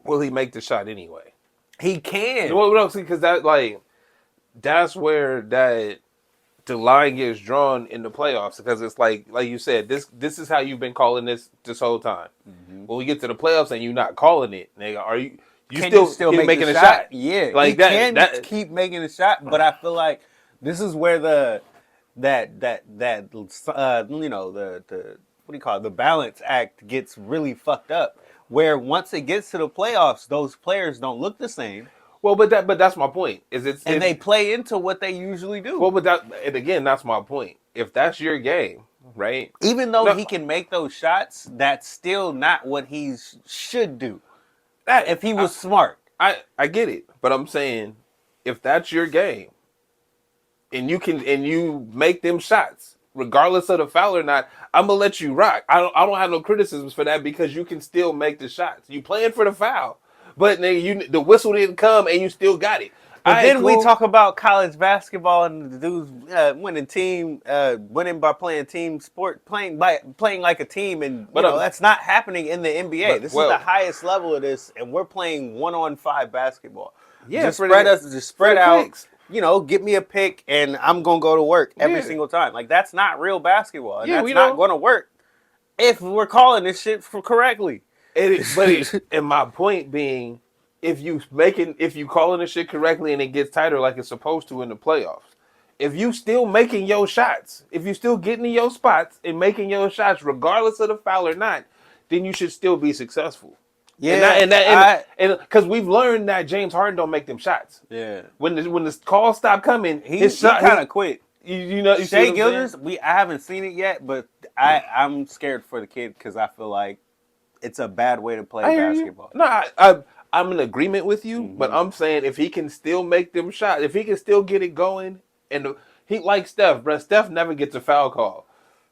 will he make the shot anyway? He can. Well, no, see, because that's where the line gets drawn in the playoffs, because it's like you said, this is how you've been calling this whole time. When we get to the playoffs and you're not calling it, nigga, are you still making a shot? Yeah, like that keep making a shot, but I feel like this is where the balance act gets really fucked up. Where once it gets to the playoffs, those players don't look the same. Well, but that's my point. They play into what they usually do. Well, that's my point. If that's your game, right? Even though he can make those shots, that's still not what he should do. If he was smart. I get it, but I'm saying if that's your game, and you make them shots, regardless of the foul or not, I'm gonna let you rock. I don't have no criticisms for that because you can still make the shots. You playing for the foul. But the whistle didn't come, and you still got it. But then we talk about college basketball and the dudes winning by playing team sport, playing like a team, and that's not happening in the NBA. This is the highest level of this, and we're playing 1-on-5 basketball. Yeah, just spread out. Picks. Get me a pick, and I'm gonna go to work every single time. Like, that's not real basketball, and that's not gonna work if we're calling this shit correctly. And my point being, if you calling this shit correctly and it gets tighter like it's supposed to in the playoffs, if you still making your shots, if you still getting in your spots and making your shots regardless of the foul or not, then you should still be successful. Yeah, and because we've learned that James Harden don't make them shots. Yeah, when the calls stop coming, he kind of quit. Shai Gilgeous, I haven't seen it yet, but I'm scared for the kid because I feel like it's a bad way to play basketball. No, I'm in agreement with you, but I'm saying if he can still make them shots, if he can still get it going, and he like Steph, bro. Steph never gets a foul call,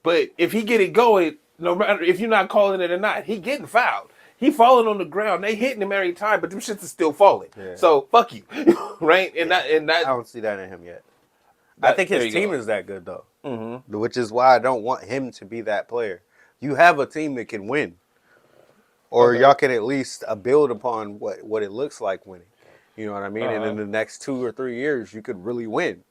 but if he get it going, no matter if you're not calling it or not, he getting fouled. He falling on the ground. They hitting him every time, but them shits is still falling. Yeah. So fuck you, right? And that I don't see that in him yet. I think his team is that good though, which is why I don't want him to be that player. You have a team that can win. Or y'all can at least build upon what it looks like winning. You know what I mean? And in the next 2 or 3 years, you could really win.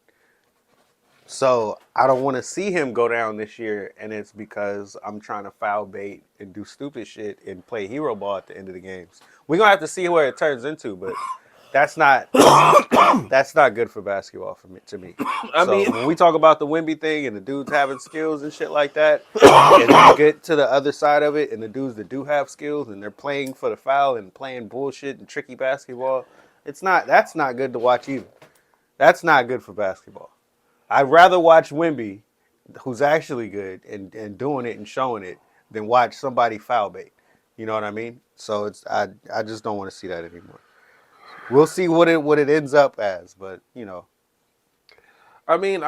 So I don't want to see him go down this year, and it's because I'm trying to foul bait and do stupid shit and play hero ball at the end of the games. We're going to have to see where it turns into, but that's not good for basketball to me. When we talk about the Wemby thing and the dudes having skills and shit like that, and you get to the other side of it and the dudes that do have skills and they're playing for the foul and playing bullshit and tricky basketball, That's not good to watch either. That's not good for basketball. I'd rather watch Wemby, who's actually good and doing it and showing it, than watch somebody foul bait. You know what I mean? So I just don't want to see that anymore. We'll see what it ends up as, but I mean,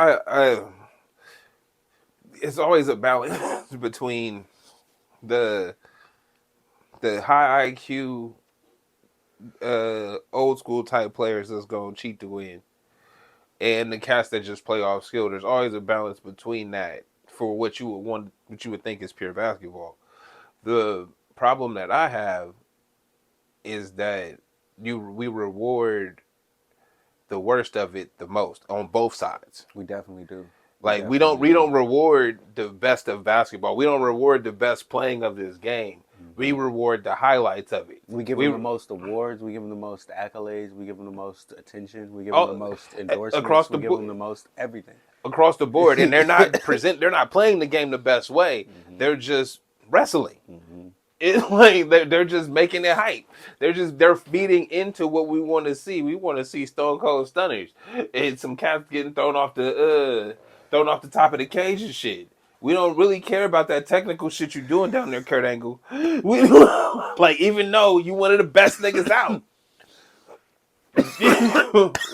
it's always a balance between the high IQ, old school type players that's gonna cheat to win, and the cats that just play off skill. There's always a balance between that for what you would think is pure basketball. The problem that I have is that we reward the worst of it the most on both sides. We definitely do. We don't reward the best of basketball. We don't reward the best playing of this game. Mm-hmm. We reward the highlights of it. We give them the most awards. We give them the most accolades. We give them the most attention. We give them the most endorsements. Across the board. We give them the most everything. Across the board. And they're not they're not playing the game the best way. Mm-hmm. They're just wrestling. Mm-hmm. They're just making it hype. They're feeding into what we want to see. We want to see Stone Cold Stunners and some cats getting thrown off the top of the cage and shit. We don't really care about that technical shit you're doing down there, Kurt Angle. Even though you one of the best niggas out,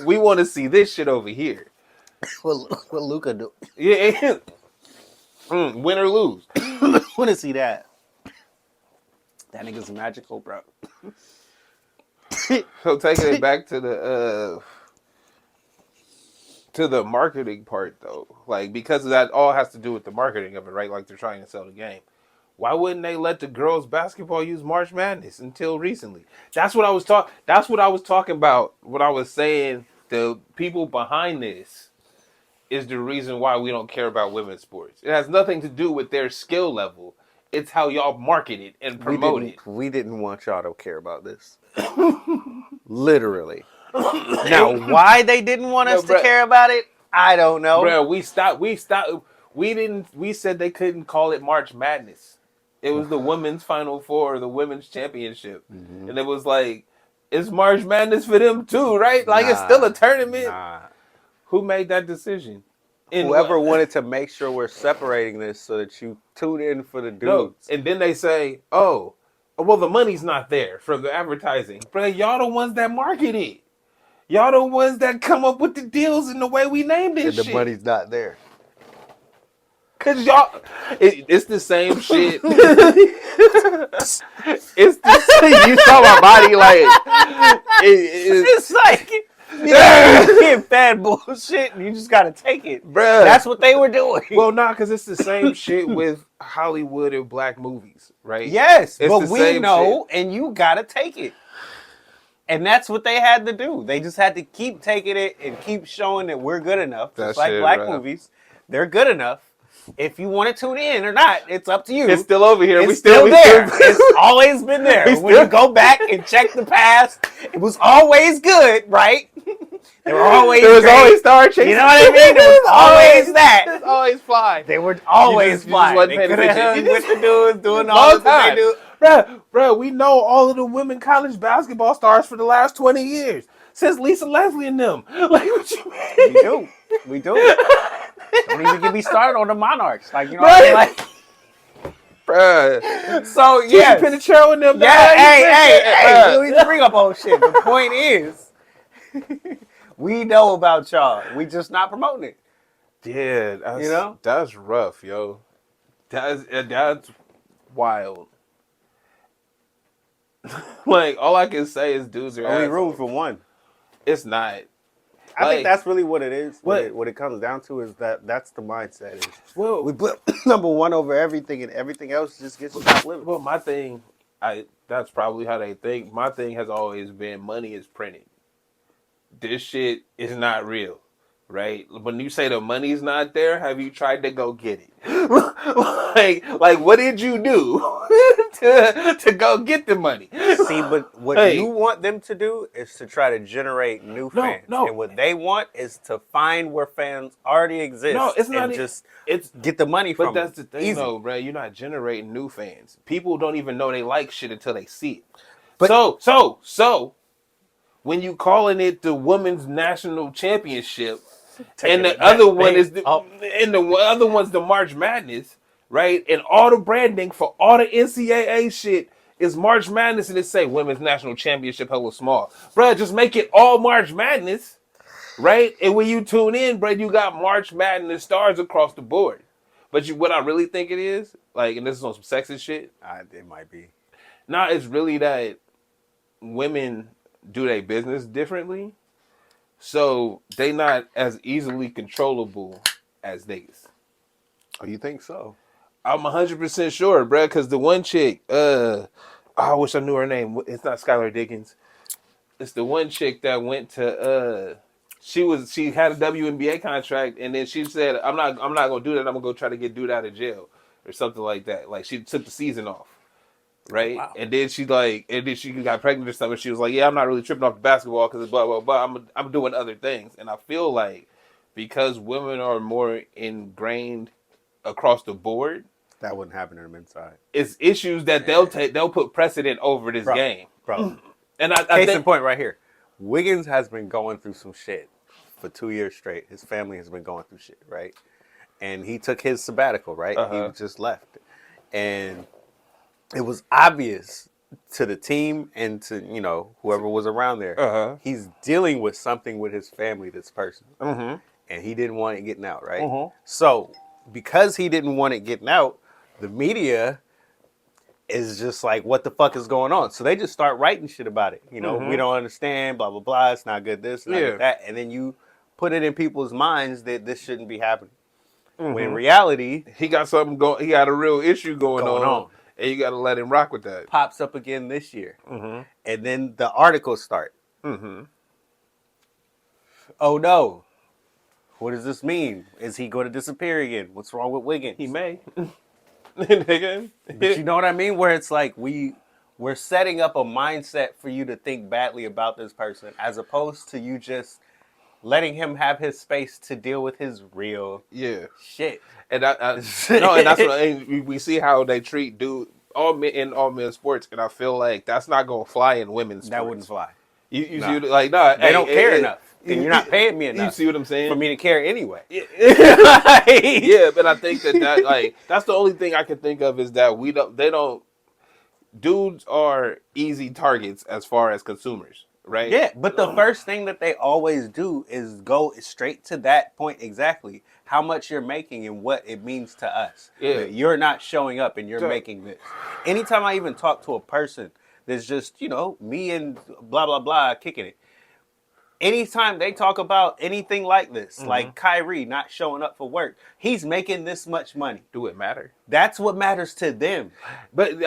we want to see this shit over here. What Luka do? Yeah, win or lose. Want to see that. That nigga's magical, bro. So taking it back to the marketing part, though, because that all has to do with the marketing of it, right? Like they're trying to sell the game. Why wouldn't they let the girls' basketball use March Madness until recently? That's what I was talking about. What I was saying, the people behind this is the reason why we don't care about women's sports. It has nothing to do with their skill level. It's how y'all market it and promote it. We didn't want y'all to care about this. Literally. Now, why they didn't want us to care about it, I don't know. Bro, we stopped. We said they couldn't call it March Madness. It was the women's Final Four, the women's championship. Mm-hmm. And it was it's March Madness for them too, right? It's still a tournament. Nah. Who made that decision? Whoever wanted to make sure we're separating this so that you tune in for the dudes. No. And then they say, oh, well, the money's not there from the advertising. Bro, y'all the ones that market it. Y'all the ones that come up with the deals and the way we named this shit. And the money's not there. Because y'all, it's the same shit. It's the same. You saw my body it's like... Yeah, bad bullshit, and you just gotta take it, bruh. That's what they were doing. Well, because it's the same shit with Hollywood and black movies, right? Yes, but we know, shit. And you gotta take it, and that's what they had to do. They just had to keep taking it and keep showing that we're good enough. Just like black movies, they're good enough. If you want to tune in or not, it's up to you. It's still over here. It's still there. It's always been there. When you go back and check the past, it was always good, right? There was always star chasing. You know what I mean? There was always that. It's always fly. They were always fly. They could have hung with the dudes doing all the they do. Bro, we know all of the women college basketball stars for the last 20 years. Since Lisa Leslie and them. What you mean? We do. Don't even get me started on the Monarchs. What I mean? Bruh. So, yeah. Pinachero and them. Yeah, hey. We don't need to bring up old shit. The point is, we know about y'all. We just not promoting it. Yeah. That's rough, yo. That's wild. All I can say is dudes are only room for one. It's not. I think that's really what it is. What it comes down to is that's the mindset. We put number one over everything, and everything else just gets top-living. Well, my thing, that's probably how they think. My thing has always been money is printed. This shit is not real, right? When you say the money's not there, have you tried to go get it? What did you do to go get the money? See, but what you want them to do is to try to generate new fans. No. And what they want is to find where fans already exist. No, it's not. It's get the money from them. But that's the thing, though, bro. You're not generating new fans. People don't even know they like shit until they see it. But so when you calling it the women's national championship, and the other one is other one's the March Madness, right? And all the branding for all the NCAA shit is March Madness, and it say women's national championship hella small, bruh. Just make it all March Madness, right? And when you tune in, bruh, you got March Madness stars across the board. But what I really think it is, like, and this is on some sexist shit. It might be. Nah, it's really that women do their business differently, so they not as easily controllable as niggas. Oh, you think so? I'm 100% sure, bruh, because the one chick, I wish I knew her name. It's not Skylar Diggins. It's the one chick that went to, she had a WNBA contract, and then she said, I'm not gonna do that. I'm gonna go try to get dude out of jail or something like that. Like, she took the season off. Right, wow. And then she got pregnant or something. She was like, "Yeah, I'm not really tripping off the basketball because blah blah blah. I'm doing other things." And I feel like because women are more ingrained across the board, that wouldn't happen in the men's side. It's issues that they'll put precedent over this game, bro. And I case in point right here, Wiggins has been going through some shit for 2 years straight. His family has been going through shit, right? And he took his sabbatical, right? He just left, and it was obvious to the team and to, whoever was around there. He's dealing with something with his family, this person. And he didn't want it getting out, right? So because he didn't want it getting out, the media is just like, what the fuck is going on? So they just start writing shit about it. We don't understand, blah, blah, blah. It's not good this, not good that. And then you put it in people's minds that this shouldn't be happening. When in reality, he got something going. He got a real issue going on. And you got to let him rock with that. Pops up again this year. And then the articles start. Oh, no. What does this mean? Is he going to disappear again? What's wrong with Wiggins? He may. But you know what I mean? Where it's like we're setting up a mindset for you to think badly about this person as opposed to you just letting him have his space to deal with his real shit. And that's what we see how they treat all men's sports, and I feel like that's not gonna fly in women's sports. That wouldn't fly. You see, like, no, they don't care enough, and you're not paying me enough. You see what I'm saying? For me to care anyway. Yeah, but I think that like that's the only thing I can think of is that they don't. Dudes are easy targets as far as consumers. Right? Yeah, but the first thing that they always do is go straight to that point exactly. How much you're making and what it means to us. Yeah. You're not showing up and you're making this. Anytime I even talk to a person that's just, me and blah, blah, blah, kicking it. Anytime they talk about anything like this, like Kyrie not showing up for work, he's making this much money. Do it matter? That's what matters to them. But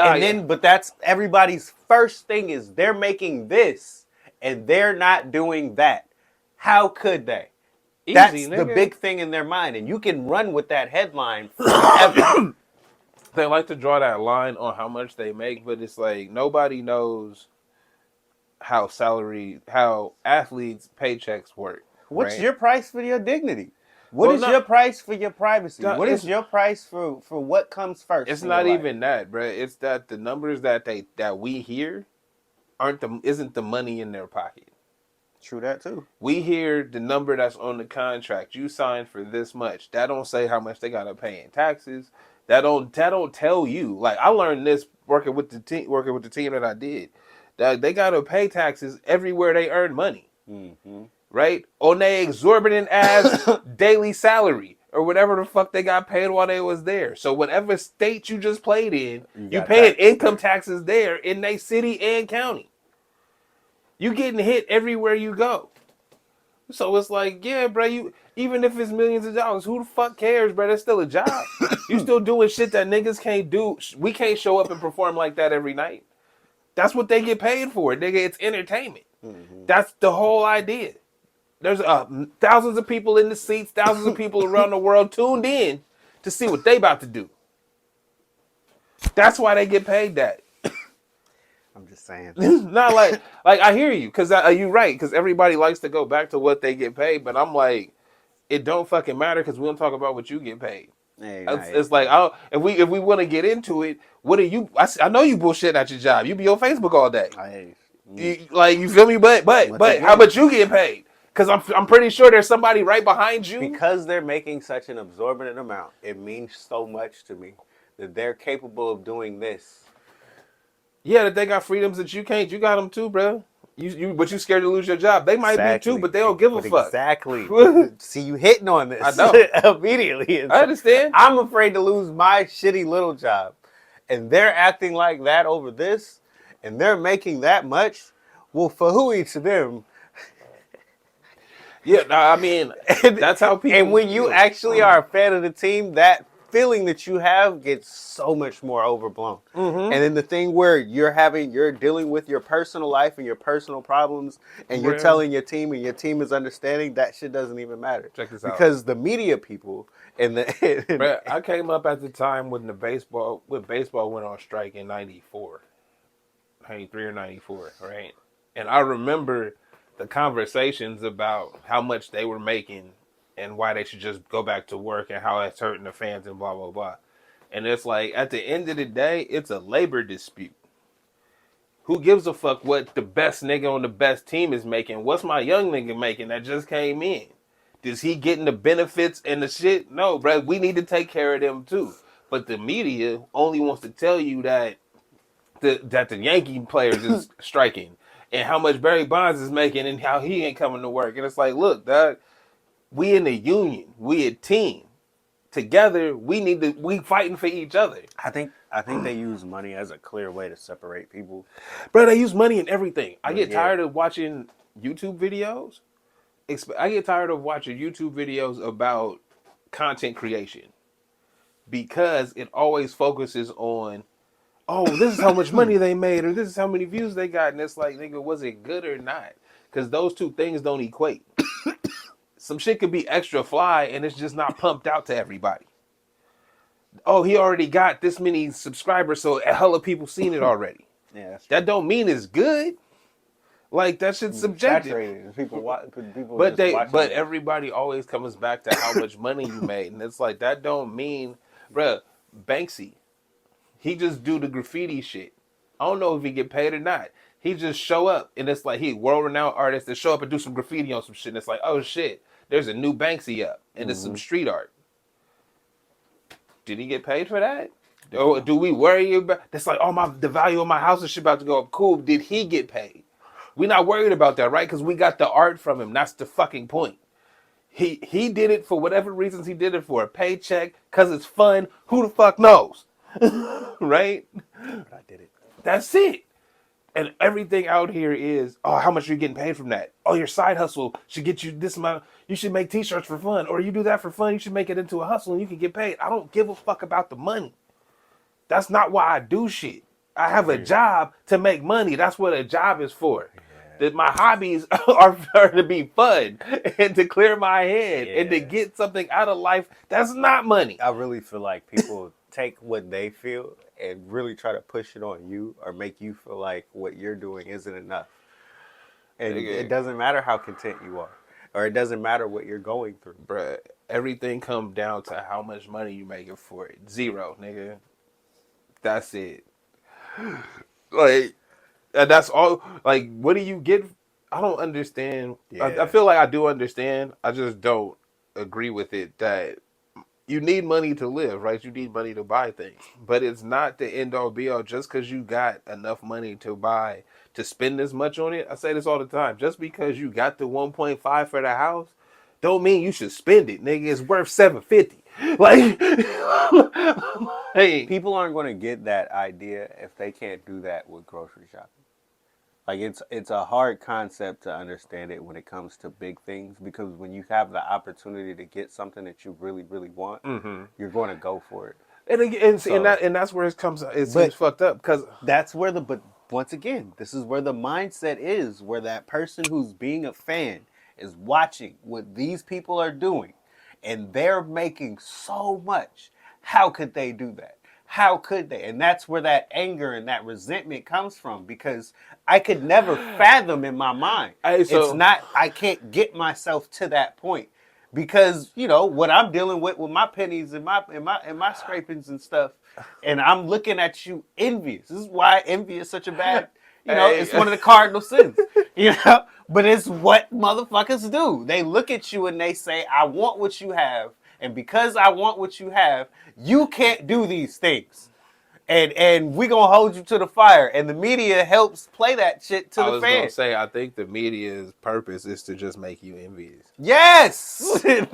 that's everybody's first thing is they're making this. And they're not doing that. How could they? That's the big thing in their mind. And you can run with that headline forever. They like to draw that line on how much they make, but it's like nobody knows how athletes' paychecks work. What's your price for your dignity? What is your price for your privacy? What is your price for what comes first? It's not even that, bro. It's that the numbers that we hear isn't the money in their pocket. True that too. We hear the number that's on the contract. You signed for this much. That don't say how much they gotta pay in taxes. That don't tell you. Like, I learned this working with the team that I did. That they gotta pay taxes everywhere they earn money. Right? On their exorbitant ass daily salary. Or whatever the fuck they got paid while they was there. So whatever state you just played in, you paying income taxes there in their city and county. You getting hit everywhere you go. So it's like, yeah, bro, even if it's millions of dollars, who the fuck cares, bro? That's still a job. You still doing shit that niggas can't do. We can't show up and perform like that every night. That's what they get paid for, nigga. It's entertainment. That's the whole idea. There's thousands of people in the seats, thousands of people around the world tuned in to see what they about to do. That's why they get paid that. I'm just saying. Not like I hear you, because you're right, because everybody likes to go back to what they get paid, but I'm like, it don't fucking matter because we don't talk about what you get paid. Hey, it's like, if we want to get into it, what are you? I know you bullshit at your job. You be on Facebook all day. You feel me? But how about you get paid? Because I'm pretty sure there's somebody right behind you. Because they're making such an absorbent amount, it means so much to me that they're capable of doing this. Yeah, that they got freedoms that you can't. You got them too, bro. But you scared to lose your job. They might be too, but they don't give a fuck. Exactly. See, you hitting on this. I know. Immediately. I understand. I'm afraid to lose my shitty little job. And they're acting like that over this, and they're making that much. Well, for who eats them? Yeah, no, I mean, that's how people... And when you actually are a fan of the team, that feeling that you have gets so much more overblown. And then the thing where you're dealing with your personal life and your personal problems, and you're telling your team, and your team is understanding, that shit doesn't even matter. Check this out. Because the media people and Bruh, I came up at the time when baseball went on strike in 94, 93 or 94, right? And I remember the conversations about how much they were making and why they should just go back to work and how it's hurting the fans and blah, blah, blah. And it's like, at the end of the day, it's a labor dispute. Who gives a fuck what the best nigga on the best team is making? What's my young nigga making that just came in? Is he getting the benefits and the shit? No, bro. We need to take care of them too. But the media only wants to tell you that the Yankee players is striking and how much Barry Bonds is making and how he ain't coming to work. And it's like, look, dog, we in a union. We a team. Together, we fighting for each other. I think they use money as a clear way to separate people. Bro, they use money in everything. I get tired of watching YouTube videos. I get tired of watching YouTube videos about content creation because it always focuses on, oh, this is how much money they made or this is how many views they got. And it's like, nigga, was it good or not? Because those two things don't equate. Some shit could be extra fly and it's just not pumped out to everybody. Oh, he already got this many subscribers, so a hell of people seen it already. Yeah, that don't mean it's good. Like, that shit's subjective. But everybody always comes back to how much money you made. And it's like, that don't mean, bruh, Banksy, he just do the graffiti shit. I don't know if he get paid or not. He just show up, and it's like, he world-renowned artist that show up and do some graffiti on some shit. And it's like, oh shit, there's a new Banksy up, and it's some street art. Did he get paid for that? Or do we worry about? That's like, oh, the value of my house is shit about to go up. Cool. Did he get paid? We're not worried about that, right? Because we got the art from him. That's the fucking point. He did it for whatever reasons he did it for. A paycheck, because it's fun. Who the fuck knows? Right? But I did it. That's it. And everything out here is, oh, how much are you getting paid from that? Oh, your side hustle should get you this amount. You should make t-shirts for fun. Or you do that for fun. You should make it into a hustle and you can get paid. I don't give a fuck about the money. That's not why I do shit. I have a job to make money. That's what a job is for. That my hobbies are to be fun and to clear my head and to get something out of life that's not money. I really feel like people take what they feel and really try to push it on you or make you feel like what you're doing isn't enough. And it doesn't matter how content you are, or it doesn't matter what you're going through. Bruh, everything comes down to how much money you making for it. Zero, nigga. That's it. Like, and that's all. Like, what do you get? I don't understand. I feel like I do understand. I just don't agree with it that you need money to live, right? You need money to buy things. But it's not the end all be all just because you got enough money to spend this much on it. I say this all the time. Just because you got the 1.5 for the house, don't mean you should spend it, nigga. It's worth $750. Like, hey, people aren't going to get that idea if they can't do that with grocery shopping. Like, it's a hard concept to understand it when it comes to big things, because when you have the opportunity to get something that you really, really want, you're going to go for it. And that's where it comes. It's fucked up because that's where but once again, this is where the mindset is, where that person who's being a fan is watching what these people are doing, and they're making so much. How could they do that? How could they? And that's where that anger and that resentment comes from, because I could never fathom in my mind. I can't get myself to that point, because, you know, what I'm dealing with my pennies and my scrapings and stuff, and I'm looking at you envious. This is why envy is such a bad, You know, it's one of the cardinal sins. You know, but it's what motherfuckers do. They look at you and they say, I want what you have. And because I want what you have, you can't do these things. And we gonna hold you to the fire. And the media helps play that shit to the fans. I was gonna say, I think the media's purpose is to just make you envious. Yes, dude.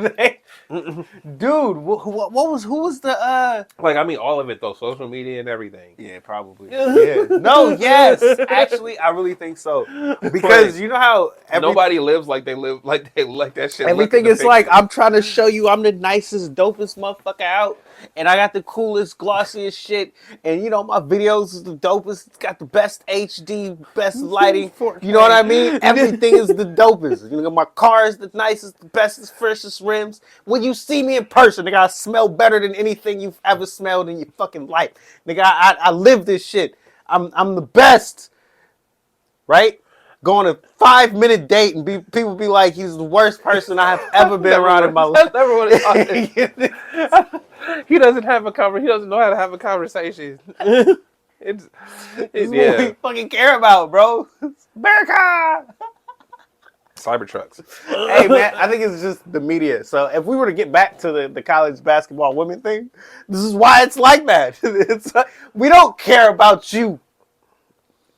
Who was the Like, I mean, all of it though, social media and everything. Yeah, probably. Yeah. No, yes. Actually, I really think so. Because you know how nobody lives like they live like that shit. Everything is like, I'm trying to show you I'm the nicest, dopest motherfucker out. And I got the coolest, glossiest shit. And you know, my videos is the dopest. It's got the best HD, best lighting. You know what I mean? Everything is the dopest. You know, my car is the nicest, the bestest, freshest rims. When you see me in person, nigga, I smell better than anything you've ever smelled in your fucking life. Nigga, I live this shit. I'm the best. Right? Go on a 5-minute date and people be like, he's the worst person I have ever been around in my life. He doesn't have he doesn't know how to have a conversation. It's what we fucking care about, bro. America! Cybertrucks. Hey, man, I think it's just the media. So if we were to get back to the college basketball women thing, this is why it's like that. We don't care about you.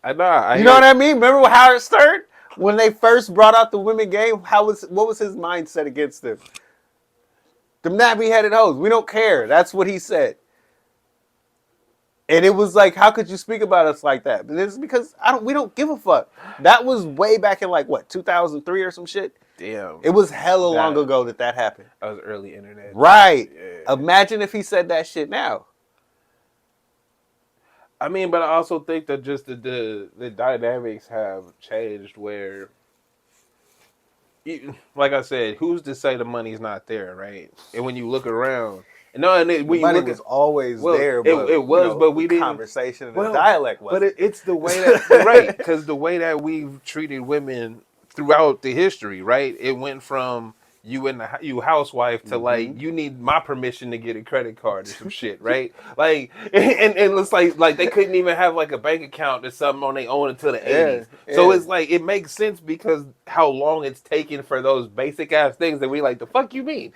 I know. You know what I mean? Remember Howard Stern? When they first brought out the women game, what was his mindset against them? Them nappy-headed hoes. We don't care. That's what he said. And it was like, how could you speak about us like that? But it's because we don't give a fuck. That was way back in like, what, 2003 or some shit? Damn. It was hella long ago that happened. That was early internet. Right. Yeah. Imagine if he said that shit now. I mean, but I also think that just the dynamics have changed where, like I said, who's to say the money's not there, right? And when you look around, the money was always there, but it was, but we didn't. Conversation and the dialect was. But it's the way that right, because the way that we've treated women throughout the history, right? It went from you housewife to like, you need my permission to get a credit card or some shit, right? Like, and it's like they couldn't even have like a bank account or something on their own until the 80s. Yeah. So it's like, it makes sense because how long it's taken for those basic ass things that we like, the fuck you mean?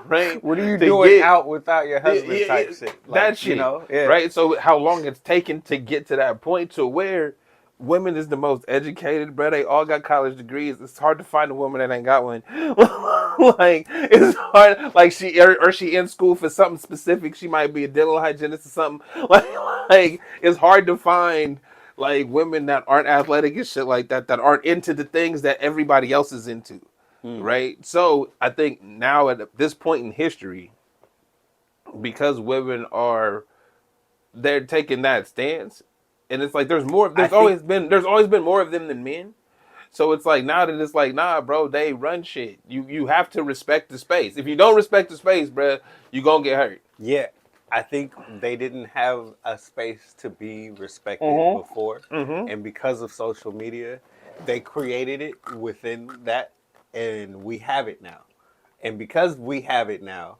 Right? What are you doing out without your husband type shit? Like, that shit, you know? Right? So how long it's taken to get to that point to where women is the most educated, bro. They all got college degrees. It's hard to find a woman that ain't got one. Like, it's hard. Like, she in school for something specific. She might be a dental hygienist or something. Like it's hard to find like women that aren't athletic and shit like that aren't into the things that everybody else is into, right? So I think now at this point in history, because women they're taking that stance. And it's like there's always been more of them than men. So it's like now that it's like, nah, bro, they run shit. You have to respect the space. If you don't respect the space, bro, you gonna get hurt. Yeah. I think they didn't have a space to be respected before. And because of social media, they created it within that, and we have it now. And because we have it now,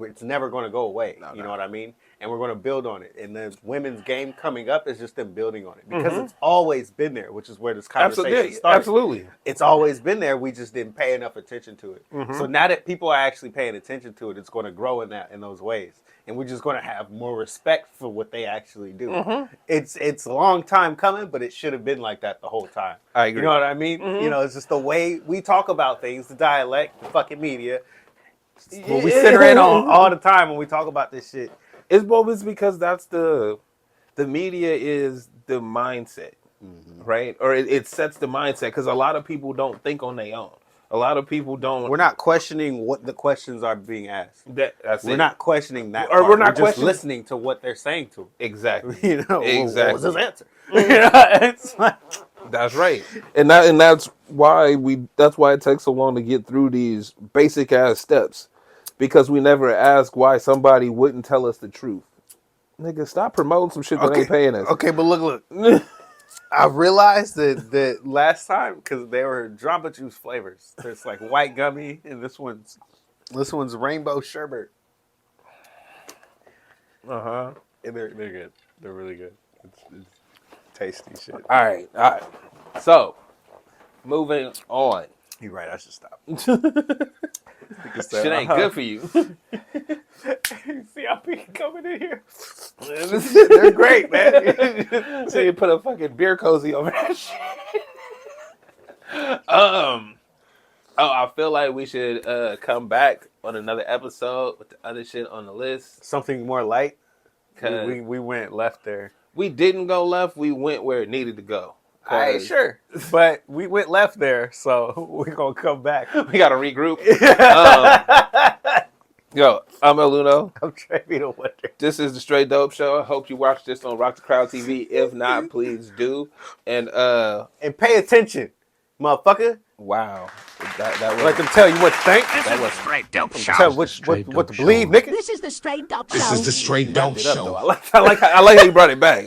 it's never going to go away. You know what I mean? And we're going to build on it. And the women's game coming up is just them building on it. Because it's always been there, which is where this conversation starts. Absolutely. It's always been there. We just didn't pay enough attention to it. So now that people are actually paying attention to it, it's going to grow in those ways. And we're just going to have more respect for what they actually do. It's a long time coming, but it should have been like that the whole time. I agree. You know what I mean? You know, it's just the way we talk about things, the dialect, the fucking media. What we center in on all the time when we talk about this shit. It's because that's the media is the mindset, right? Or it sets the mindset because a lot of people don't think on their own. A lot of people don't. We're not questioning what the questions are being asked. We're not questioning that. Or we're not just listening to what they're saying to. Exactly. You know, exactly. What was his answer? It's like, that's right. And that's why it takes so long to get through these basic ass steps. Because we never ask why somebody wouldn't tell us the truth. Nigga, stop promoting some shit that ain't paying us. Okay, but look. I realized that last time, because they were Jamba Juice flavors. There's like white gummy, and this one's rainbow sherbet. And they're good. They're really good. Tasty shit. All right. So, moving on. You're right. I should stop. Shit ain't good for you. See how people coming in here? They're great, man. So you put a fucking beer cozy over that shit. I feel like we should come back on another episode with the other shit on the list. Something more light. We went left there. We didn't go left. We went where it needed to go. All right, sure. But we went left there, so we're going to come back. We got to regroup. Yo, I'm El Luno. I'm TraB the Wonder. This is the Straight Dope Show. I hope you watch this on Rock the Crowd TV. If not, please do. And pay attention, motherfucker. Wow. That was, let them tell you what to think. This is the Straight Dope Show. Tell what to believe, nigga. This is the Straight Dope Show. This is the Straight Dope Show. I like how you brought it back.